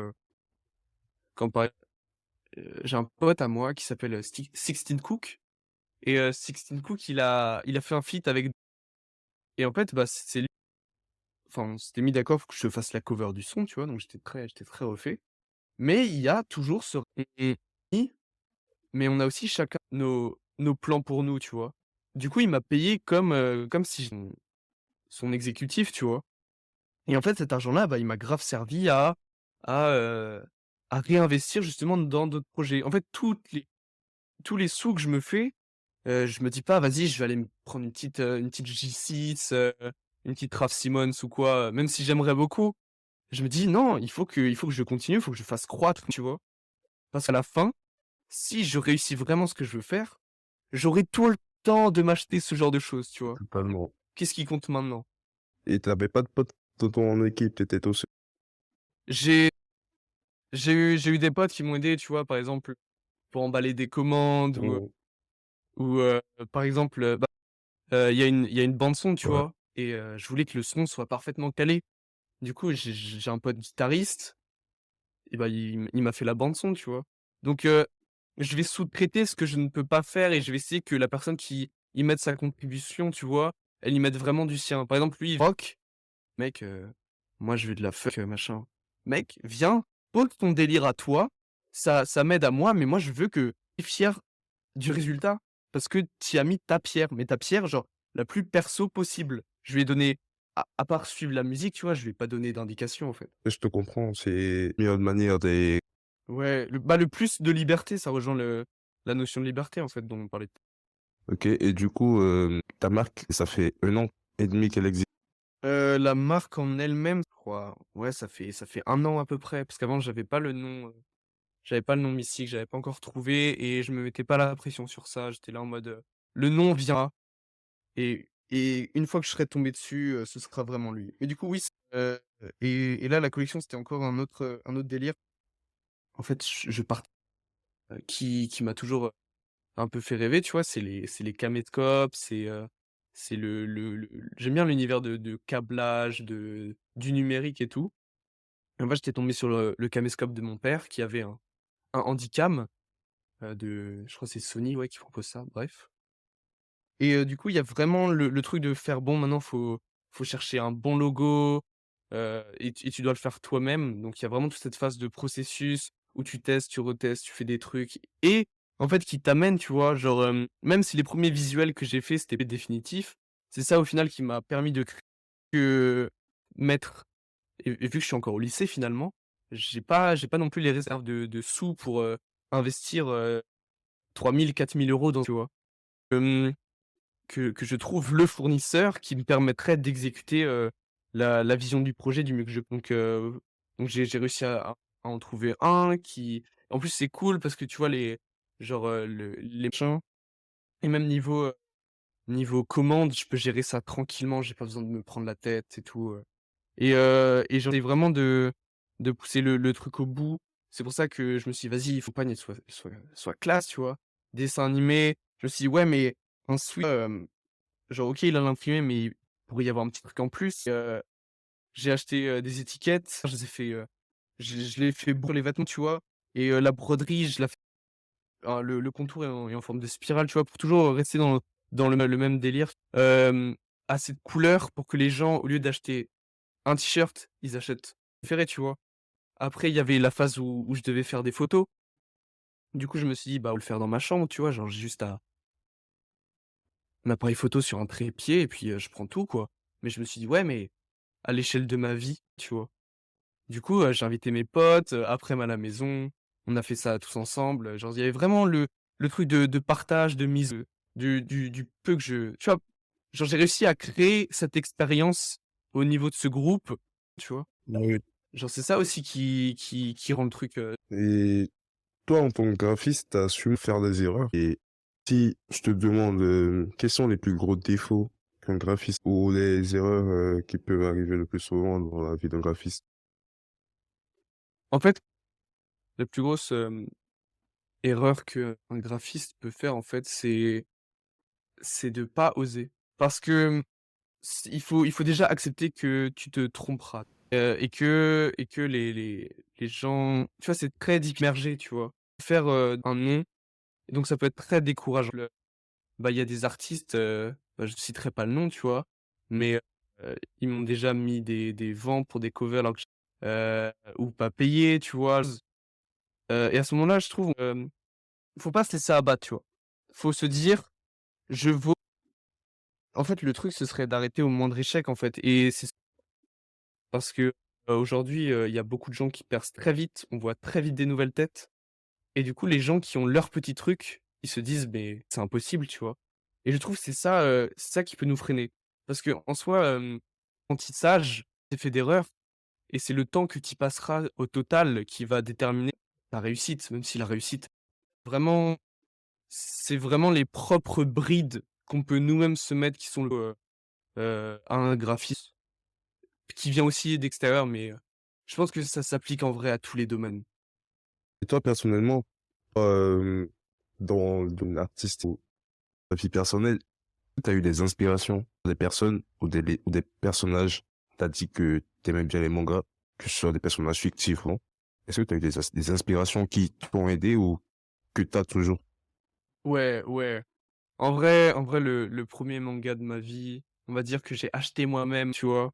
Speaker 4: quand par j'ai un pote à moi qui s'appelle, Sixteen Cook et Sixteen Cook, il a fait un feat avec et en fait, bah, c'est lui enfin, on s'était mis d'accord pour que je fasse la cover du son, tu vois? Donc j'étais très refait. Mais il y a toujours ce mais on a aussi chacun nos plans pour nous, tu vois? Du coup, il m'a payé comme si son exécutif, tu vois? Et en fait, cet argent-là, bah, il m'a grave servi à, heu, à réinvestir justement dans d'autres projets. En fait, tous les sous que je me fais, je me dis pas: «Vas-y, je vais aller me prendre une petite J6, une petite Raf Simons ou quoi», même si j'aimerais beaucoup. Je me dis: «Non, il faut que je continue, il faut que je fasse croître», tu vois? Parce qu'à la fin, si je réussis vraiment ce que je veux faire, j'aurai tout le temps de m'acheter ce genre de choses, tu vois?
Speaker 3: Totalement.
Speaker 4: Qu'est-ce qui compte maintenant?
Speaker 3: Et t'avais pas de potes dans ton équipe, t'étais tout seul.
Speaker 4: J'ai j'ai eu des potes qui m'ont aidé, tu vois? Par exemple, pour emballer des commandes
Speaker 3: Mmh.
Speaker 4: ou par exemple, bah, il y a une bande son, tu
Speaker 3: Ouais.
Speaker 4: vois? Et je voulais que le son soit parfaitement calé. Du coup, j'ai un pote guitariste et bah, il m'a fait la bande son, tu vois? Donc je vais sous-traiter ce que je ne peux pas faire et je vais essayer que la personne qui y mette sa contribution, tu vois? Elle y mette vraiment du sien. Par exemple, lui, il rock, mec, moi je veux de la funk, machin. Mec, viens, pose ton délire à toi, ça m'aide à moi, mais moi je veux que tu es fier du résultat. parce que tu as mis ta pierre, mais ta pierre, genre, la plus perso possible. Je lui ai donné à part suivre la musique, tu vois, je lui ai pas donné d'indication, en fait.
Speaker 3: Je te comprends, c'est une meilleure manière des...
Speaker 4: Ouais, le plus de liberté, ça rejoint la notion de liberté, en fait, dont on parlait.
Speaker 3: Ok, et du coup, ta marque, ça fait 1 an et demi qu'elle existe.
Speaker 4: La marque en elle-même, je crois, ouais, ça fait 1 an à peu près, parce qu'avant j'avais pas le nom Mystique, j'avais pas encore trouvé et je me mettais pas la pression sur ça. J'étais là en mode, le nom viendra et une fois que je serai tombé dessus, ce sera vraiment lui. Mais du coup, oui, et là, la collection, c'était encore un autre délire. En fait, je pars qui m'a toujours, un peu fait rêver, tu vois? C'est les caméscopes, c'est le j'aime bien l'univers de câblage, du numérique et tout. Et en fait, j'étais tombé sur le caméscope de mon père qui avait un handycam, je crois que c'est Sony, ouais, qui propose ça, bref. Et du coup, il y a vraiment le truc de faire: «Bon, maintenant, faut chercher un bon logo, et tu dois le faire toi-même». Donc il y a vraiment toute cette phase de processus où tu testes, tu retestes, tu fais des trucs et en fait, qui t'amène, tu vois? Genre, même si les premiers visuels que j'ai faits, c'était pas définitif, c'est ça, au final, qui m'a permis de mettre et vu que je suis encore au lycée, finalement, j'ai pas non plus les réserves de sous pour, investir, 3 000 4 000 € dans, tu vois? Hem que je trouve le fournisseur qui me permettrait d'exécuter, la vision du projet du mieux que je peux. Donc j'ai réussi à en trouver un qui en plus, c'est cool parce que tu vois les genre, les machins et même niveau commande, je peux gérer ça tranquillement, j'ai pas besoin de me prendre la tête et tout, et j'essaie vraiment de pousser le truc au bout. C'est pour ça que je me suis dit: «Vas-y, il faut pas soit classe», tu vois? Dessin animé, je me suis dit: «Ouais, mais un sweat, genre, OK, il a l'imprimé, mais il pourrait y avoir un petit truc en plus». J'ai acheté, des étiquettes, je les ai fait, je l'ai fait pour les vêtements, tu vois? Et la broderie, je la fais le contour est en forme de spirale, tu vois? Pour toujours rester dans le même délire. Assez de couleurs pour que les gens, au lieu d'acheter un t-shirt, ils achètent préféré, tu vois? Après, il y avait la phase où je devais faire des photos. Du coup, je me suis dit: «Bah, on va le faire dans ma chambre», tu vois? Genre, j'ai juste à un appareil photo sur un trépied et puis, je prends tout, quoi. Mais je me suis dit: «Ouais, mais à l'échelle de ma vie», tu vois? Du coup, j'ai invité mes potes, après-midi à la maison. On a fait ça tous ensemble, genre, il y avait vraiment le truc de partage, de mise, du peu que tu vois? Genre, j'ai réussi à créer cette expérience au niveau de ce groupe, tu vois?
Speaker 3: Oui.
Speaker 4: Genre, c'est ça aussi qui rend le truc,
Speaker 3: Et toi, en tant que graphiste, tu as su faire des erreurs. Et si je te demande quels sont les plus gros défauts qu'un graphiste ou les erreurs qui peuvent arriver le plus souvent dans la vie d'un graphiste.
Speaker 4: en fait, la plus grosse, erreur qu'un graphiste peut faire, en fait, c'est de pas oser. Parce que, il faut déjà accepter que tu te tromperas, et que les gens tu vois, c'est très immergé, tu vois? Faire, un nom et donc ça peut être très décourageant. Bah, il y a des artistes, bah, je citerai pas le nom, tu vois? Mais, ils m'ont déjà mis des vents pour des covers alors que ou pas payé, tu vois? Et à ce moment-là, je trouve, faut pas se laisser abattre, tu vois? Faut se dire: «Je vaux». En fait, le truc, ce serait d'arrêter au moindre échec, en fait et c'est parce que, aujourd'hui, il y a beaucoup de gens qui percent très vite, on voit très vite des nouvelles têtes et du coup, les gens qui ont leur petit truc, ils se disent: «Mais c'est impossible», tu vois? Et je trouve que c'est ça qui peut nous freiner. Parce qu'en soi, apprentissage, c'est fait d'erreurs et c'est le temps que tu y passeras au total qui va déterminer ta réussite, même si la réussite, vraiment, c'est vraiment les propres brides qu'on peut nous-mêmes se mettre qui sont un graphiste qui vient aussi d'extérieur, mais je pense que ça s'applique en vrai à tous les domaines.
Speaker 3: Et toi, personnellement, euh, dans le domaine artistique ou ta vie personnelle, tu as eu des inspirations, des personnes ou des personnages. Tu as dit que tu aimais bien les mangas, que ce soit des personnages fictifs, non? Est-ce que tu as eu des inspirations qui t'ont aidé ou que tu as toujours?
Speaker 4: Ouais, ouais. En vrai, le 1er manga de ma vie, on va dire que j'ai acheté moi-même, tu vois?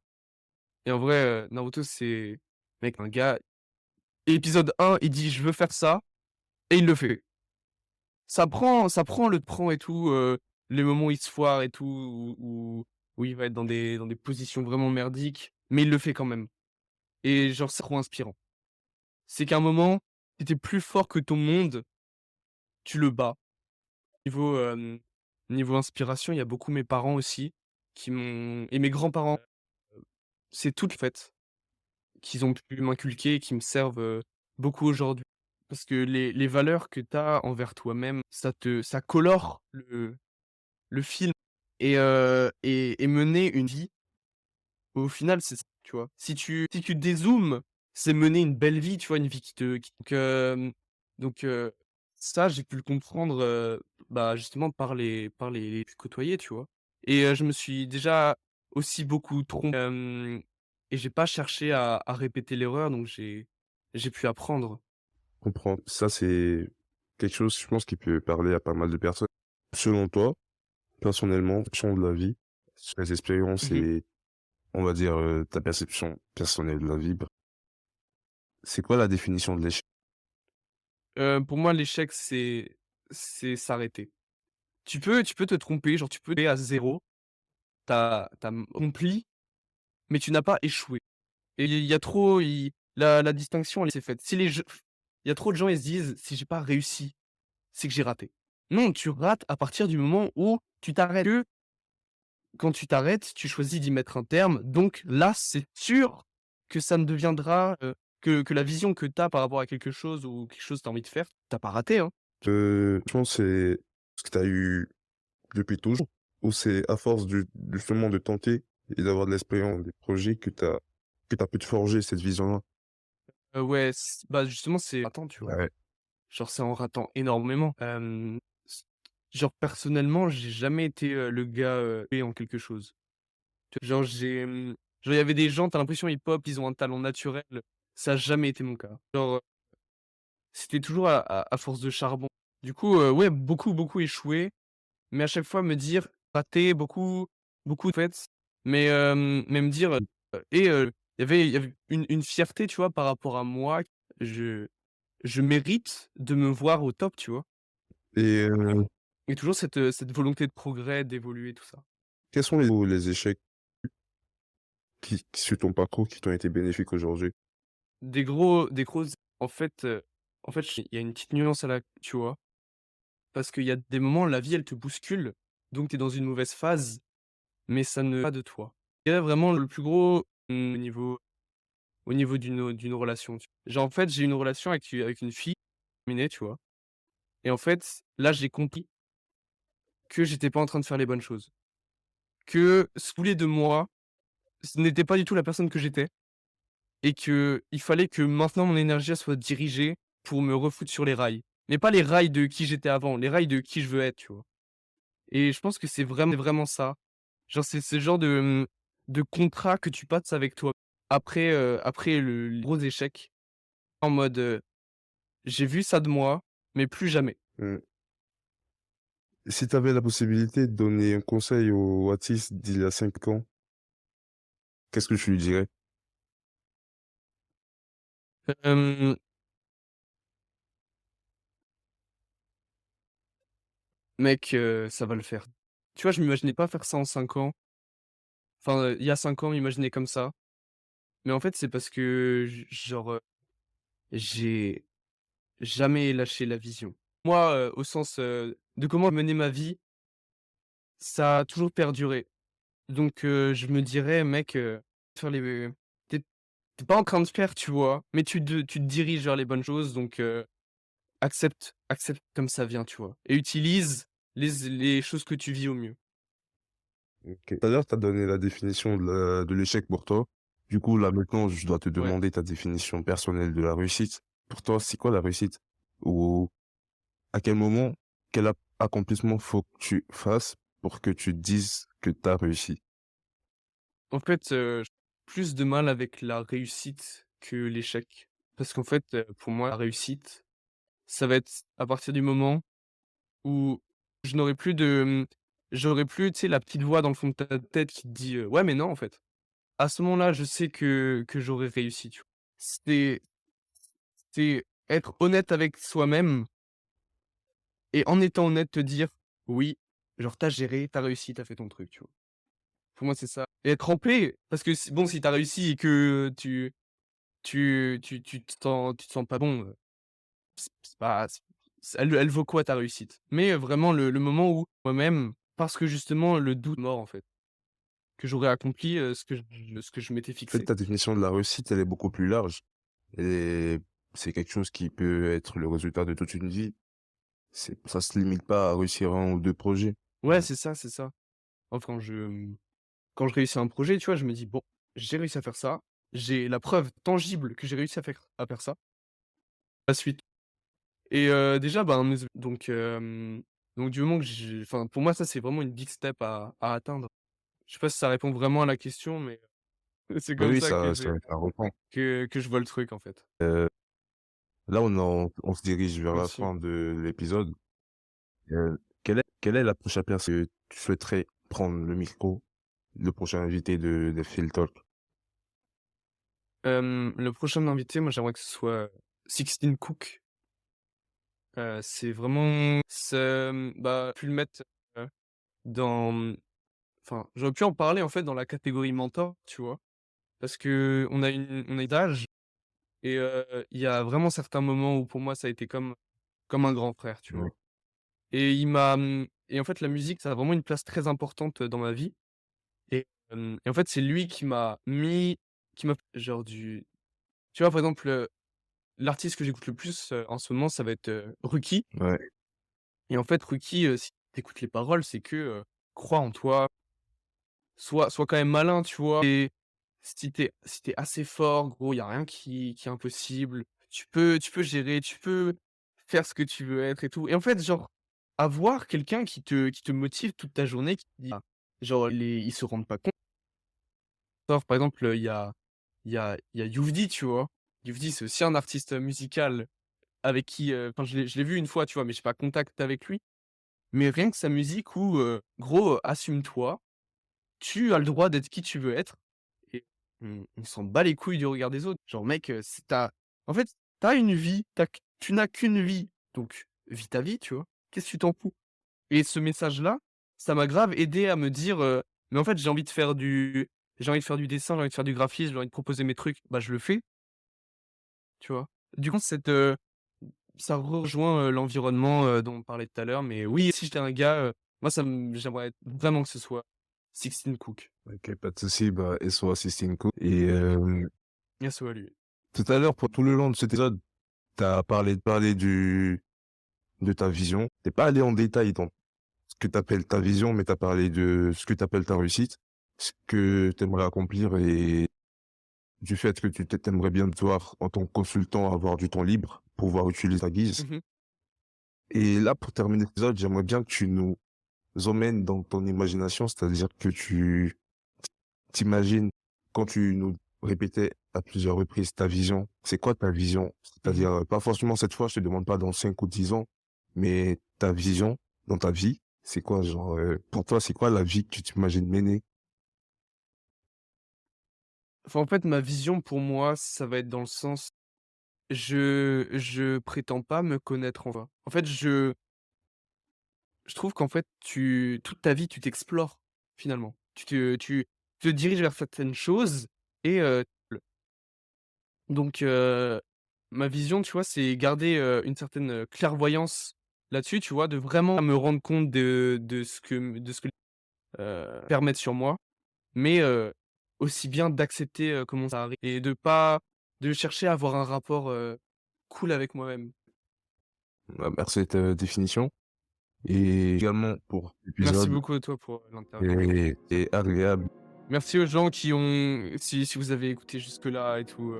Speaker 4: Et en vrai, Naruto, c'est mec, un gars, épisode 1, il dit: «Je veux faire ça» et il le fait. ça prend le prend et tout, les moments où il se foire et tout, où il va être dans des positions vraiment merdiques, mais il le fait quand même et genre, c'est trop inspirant. C'est qu'à un moment, si tu plus fort que ton monde, tu le bats. Niveau, niveau inspiration, il y a beaucoup mes parents aussi qui m'ont et mes grands-parents. C'est tout, en fait, qu'ils ont pu m'inculquer et qui me servent, beaucoup aujourd'hui. Parce que les valeurs que tu as envers toi-même, ça colore le film et mener une vie, au final, c'est ça, tu vois? Si tu dézoomes, c'est mener une belle vie, tu vois? Une vie qui donc ça, j'ai pu le comprendre, bah, justement par les plus côtoyés, tu vois? Et je me suis déjà aussi beaucoup trompé, et j'ai pas cherché à répéter l'erreur, donc j'ai pu apprendre.
Speaker 3: Comprends. Ça, c'est quelque chose, je pense, qui peut parler à pas mal de personnes. Selon toi, personnellement, champ de la vie, sur les expériences
Speaker 4: Mmh.
Speaker 3: et, on va dire, ta perception personnelle de la vie, c'est quoi la définition de l'échec?
Speaker 4: Pour moi, l'échec, c'est s'arrêter. Tu peux te tromper, genre tu peux aller à zéro. Tu as accompli, mais tu n'as pas échoué. Et il y a trop il la distinction, elle s'est faite. Si les je Il y a trop de gens, ils se disent: «Si j'ai pas réussi, c'est que j'ai raté». Non, tu rates à partir du moment où tu t'arrêtes. Que quand tu t'arrêtes, tu choisis d'y mettre un terme. Donc là, c'est sûr que ça ne deviendra, que la vision que tu as par rapport à quelque chose ou quelque chose que tu as envie de faire, tu as pas raté, hein.
Speaker 3: Je pense que c'est ce que tu as eu depuis toujours, ou c'est à force justement de tenter et d'avoir de l'expérience, des projets que tu as pu te forger cette vision-là?
Speaker 4: Ouais, bah, justement, c'est ratant, tu vois?
Speaker 3: Ouais.
Speaker 4: Genre, c'est en ratant énormément. S Genre, personnellement, j'ai jamais été, le gars, doué en quelque chose. Genre, genre, il y avait des gens, tu as l'impression hip-hop, ils ont un talent naturel. Ça a jamais été mon cas. Genre, c'était toujours à force de charbon. Du coup, ouais, beaucoup, beaucoup échoué, mais à chaque fois me dire: «Raté», beaucoup, beaucoup, en fait, mais me dire, il y avait une fierté, tu vois, par rapport à moi. Je je mérite de me voir au top, tu vois?
Speaker 3: Et
Speaker 4: Et toujours cette volonté de progrès, d'évoluer, tout ça.
Speaker 3: quels sont les échecs sur ton parcours qui t'ont été bénéfiques aujourd'hui?
Speaker 4: Des grosses en fait, il y a une petite nuance à la tu vois? Parce qu'il y a des moments, la vie, elle te bouscule, donc tu es dans une mauvaise phase, mais ça ne pas de toi. Et là, vraiment le plus gros, au niveau d'une relation, genre, en fait, j'ai une relation avec une fille terminée, tu vois? Et en fait, là, j'ai compris que j'étais pas en train de faire les bonnes choses. Que ce voulait de moi, ce n'était pas du tout la personne que j'étais. Et qu'il fallait que maintenant mon énergie, elle soit dirigée pour me refoutre sur les rails. Mais pas les rails de qui j'étais avant, les rails de qui je veux être, tu vois? Et je pense que c'est vraiment ça. Genre, c'est ce genre de contrat que tu passes avec toi après le gros échec, en mode, «J'ai vu ça de moi, mais plus jamais».
Speaker 3: Mmh. Si tu avais la possibilité de donner un conseil au Watis d'il y a 5 ans, qu'est-ce que tu lui dirais?
Speaker 4: Hem, Mec, ça va le faire. Tu vois, je m'imaginais pas faire ça en 5 ans. Enfin, il y a 5 ans, m'imaginer comme ça. Mais en fait, c'est parce que genre, j'ai jamais lâché la vision. Moi, au sens, de comment mener ma vie, ça a toujours perduré. Donc je me dirais: «Mec, faire les tu es pas en train de faire, tu vois? Mais tu te diriges vers les bonnes choses, donc accepte comme ça vient, tu vois? Et utilise les choses que tu vis au mieux».
Speaker 3: OK. Tout à l'heure, tu as donné la définition de l'échec pour toi. Du coup, là, maintenant, je dois te
Speaker 4: Ouais.
Speaker 3: demander ta définition personnelle de la réussite. Pour toi, c'est quoi la réussite? Ou à quel moment, quel accomplissement faut que tu fasses pour que tu te dises que tu as réussi?
Speaker 4: En fait, j'ai plus de mal avec la réussite que l'échec. Parce qu'en fait, pour moi, la réussite, ça va être à partir du moment où je n'aurai plus de, j'aurai plus, tu sais, la petite voix dans le fond de ta tête qui te dit, «Ouais, mais non, en fait». À ce moment-là, je sais que j'aurais réussi, tu vois? C'est c'est être honnête avec soi-même et en étant honnête, te dire: «Oui, genre tu géré, tu réussi, tu fait ton truc», tu vois? Pour moi, c'est ça et être en paix parce que si bon, si tu réussi et que tu te sens pas bon, c'est pas elle vaut quoi ta réussite? Mais vraiment le moment où moi-même, parce que justement le doute mort, en fait, que j'aurais accompli, ce que je m'étais
Speaker 3: En fait,
Speaker 4: fixé.
Speaker 3: ta définition de la réussite, elle est beaucoup plus large et c'est quelque chose qui peut être le résultat de toute une vie. Ça se limite pas à réussir un ou 2 projets.
Speaker 4: Ouais, c'est ça, c'est ça. Enfin, quand je réussis un projet, tu vois, je me dis: «Bon, j'ai réussi à faire ça, j'ai la preuve tangible que j'ai réussi à faire ça, la suite» et déjà, ben, donc du moment que j'ai enfin, pour moi, ça, c'est vraiment une big step à atteindre. Je sais pas si ça répond vraiment à la question, mais c'est
Speaker 3: Oui,
Speaker 4: comme
Speaker 3: oui,
Speaker 4: ça
Speaker 3: ça reprend.
Speaker 4: que je vois le truc, en fait.
Speaker 3: Là, on se dirige vers la
Speaker 4: Merci.
Speaker 3: fin de l'épisode. Quelle est la prochaine personne que tu souhaiterais prendre le micro, le prochain invité de Phil Talk?
Speaker 4: Le prochain invité, moi, j'aimerais que ce soit Sixtine Cook. C'est vraiment bah, pu le mettre, heu, dans, enfin, j'aurais pu en parler, en fait, dans la catégorie mentor, tu vois? Parce qu'on a une d'âge et il y a vraiment certains moments où pour moi ça a été comme un grand frère, tu
Speaker 3: Oui,
Speaker 4: vois? Et en fait la musique ça a vraiment une place très importante, dans ma vie et en fait c'est lui qui m'a genre du tu vois par exemple, l'artiste que j'écoute le plus, en ce moment ça va être, Ruki
Speaker 3: ouais,
Speaker 4: et en fait Ruki, si tu écoutes les paroles c'est que, crois en toi, sois quand même malin, tu vois? Et si tu assez fort, gros, il y a rien qui est impossible. Tu peux gérer, tu peux faire ce que tu veux être et tout et en fait, genre, avoir quelqu'un qui te motive toute ta journée, qui te dit genre, ils se rendent pas compte. Genre, par exemple, il y a Youvdi, tu vois? Youvdi, c'est aussi un artiste, musical avec qui, enfin, je l'ai vu une fois, tu vois? Mais j'ai pas contact avec lui. Mais rien que sa musique où, gros, assume-toi, tu as le droit d'être qui tu veux être et on s'en bat les couilles du regard des autres. Genre mec, si tu en fait, tu une vie, tu n'as qu'une vie, donc vis ta vie, tu vois? Qu'est-ce que tu t'en fous? Et ce message-là, ça m'a grave aidé à me dire, «Mais en fait, j'ai envie de faire du dessin, j'ai envie de faire du graphisme, j'ai envie de proposer mes trucs, bah, je le fais», tu vois? Du coup, ça rejoint, l'environnement, dont on parlait tout à l'heure, mais oui, si j'étais un gars, moi j'aimerais vraiment que ce soit Sixtine Cook.
Speaker 3: OK, pas de souci, bah, SO Assistant Cook et
Speaker 4: Yes, ouais, lui.
Speaker 3: tout à l'heure, pour tout le long de cet épisode, tu as parlé de ta vision. Tu pas allé en détail dans ce que tu appelles ta vision, mais tu as parlé de ce que tu appelles ta réussite, ce que tu aimerais accomplir et du fait que tu aimerais bien te voir en tant que consultant avoir du temps libre, pouvoir utiliser ta guise.
Speaker 4: Mmh.
Speaker 3: Et là, pour terminer l'épisode, j'aimerais bien que tu nous emmènes dans ton imagination, c'est-à-dire que tu t'imagines quand tu nous répétais à plusieurs reprises ta vision. C'est quoi ta vision?
Speaker 4: Mmh.
Speaker 3: C'est-à-dire, pas forcément cette fois, je te demande pas dans 5 ou 10 ans, mais ta vision dans ta vie, c'est quoi? Genre, pour toi, c'est quoi la vie que tu t'imagines mener?
Speaker 4: Enfin, en fait, ma vision pour moi, ça va être dans le sens, je prétends pas me connaître en soi. En fait, je trouve qu'en fait, toute ta vie, tu t'explores, finalement. Tu te diriges vers certaines choses et donc ma vision, tu vois, c'est garder, une certaine, clairvoyance là-dessus, tu vois? De vraiment me rendre compte de ce que permettent sur moi, mais aussi bien d'accepter, comment ça arrive et de chercher à avoir un rapport, cool avec moi-même.
Speaker 3: Bah, merci de cette définition et également pour
Speaker 4: Merci
Speaker 3: l'épisode
Speaker 4: beaucoup à toi pour, l'interview.
Speaker 3: et agréable.
Speaker 4: Merci aux gens qui ont si vous avez écouté jusque-là et tout,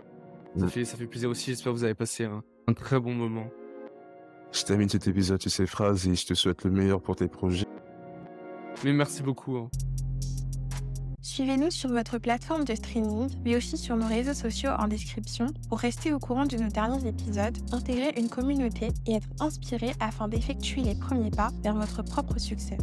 Speaker 4: ça
Speaker 3: Mmh.
Speaker 4: fait ça fait plaisir aussi. J'espère que vous avez passé un très bon moment.
Speaker 3: Je termine cet épisode sur ces phrases et je te souhaite le meilleur pour tes projets.
Speaker 4: Mais merci beaucoup, hein.
Speaker 1: Suivez-nous sur votre plateforme de streaming, mais aussi sur nos réseaux sociaux en description pour rester au courant de nos derniers épisodes, intégrer une communauté et être inspiré afin d'effectuer les premiers pas vers votre propre succès.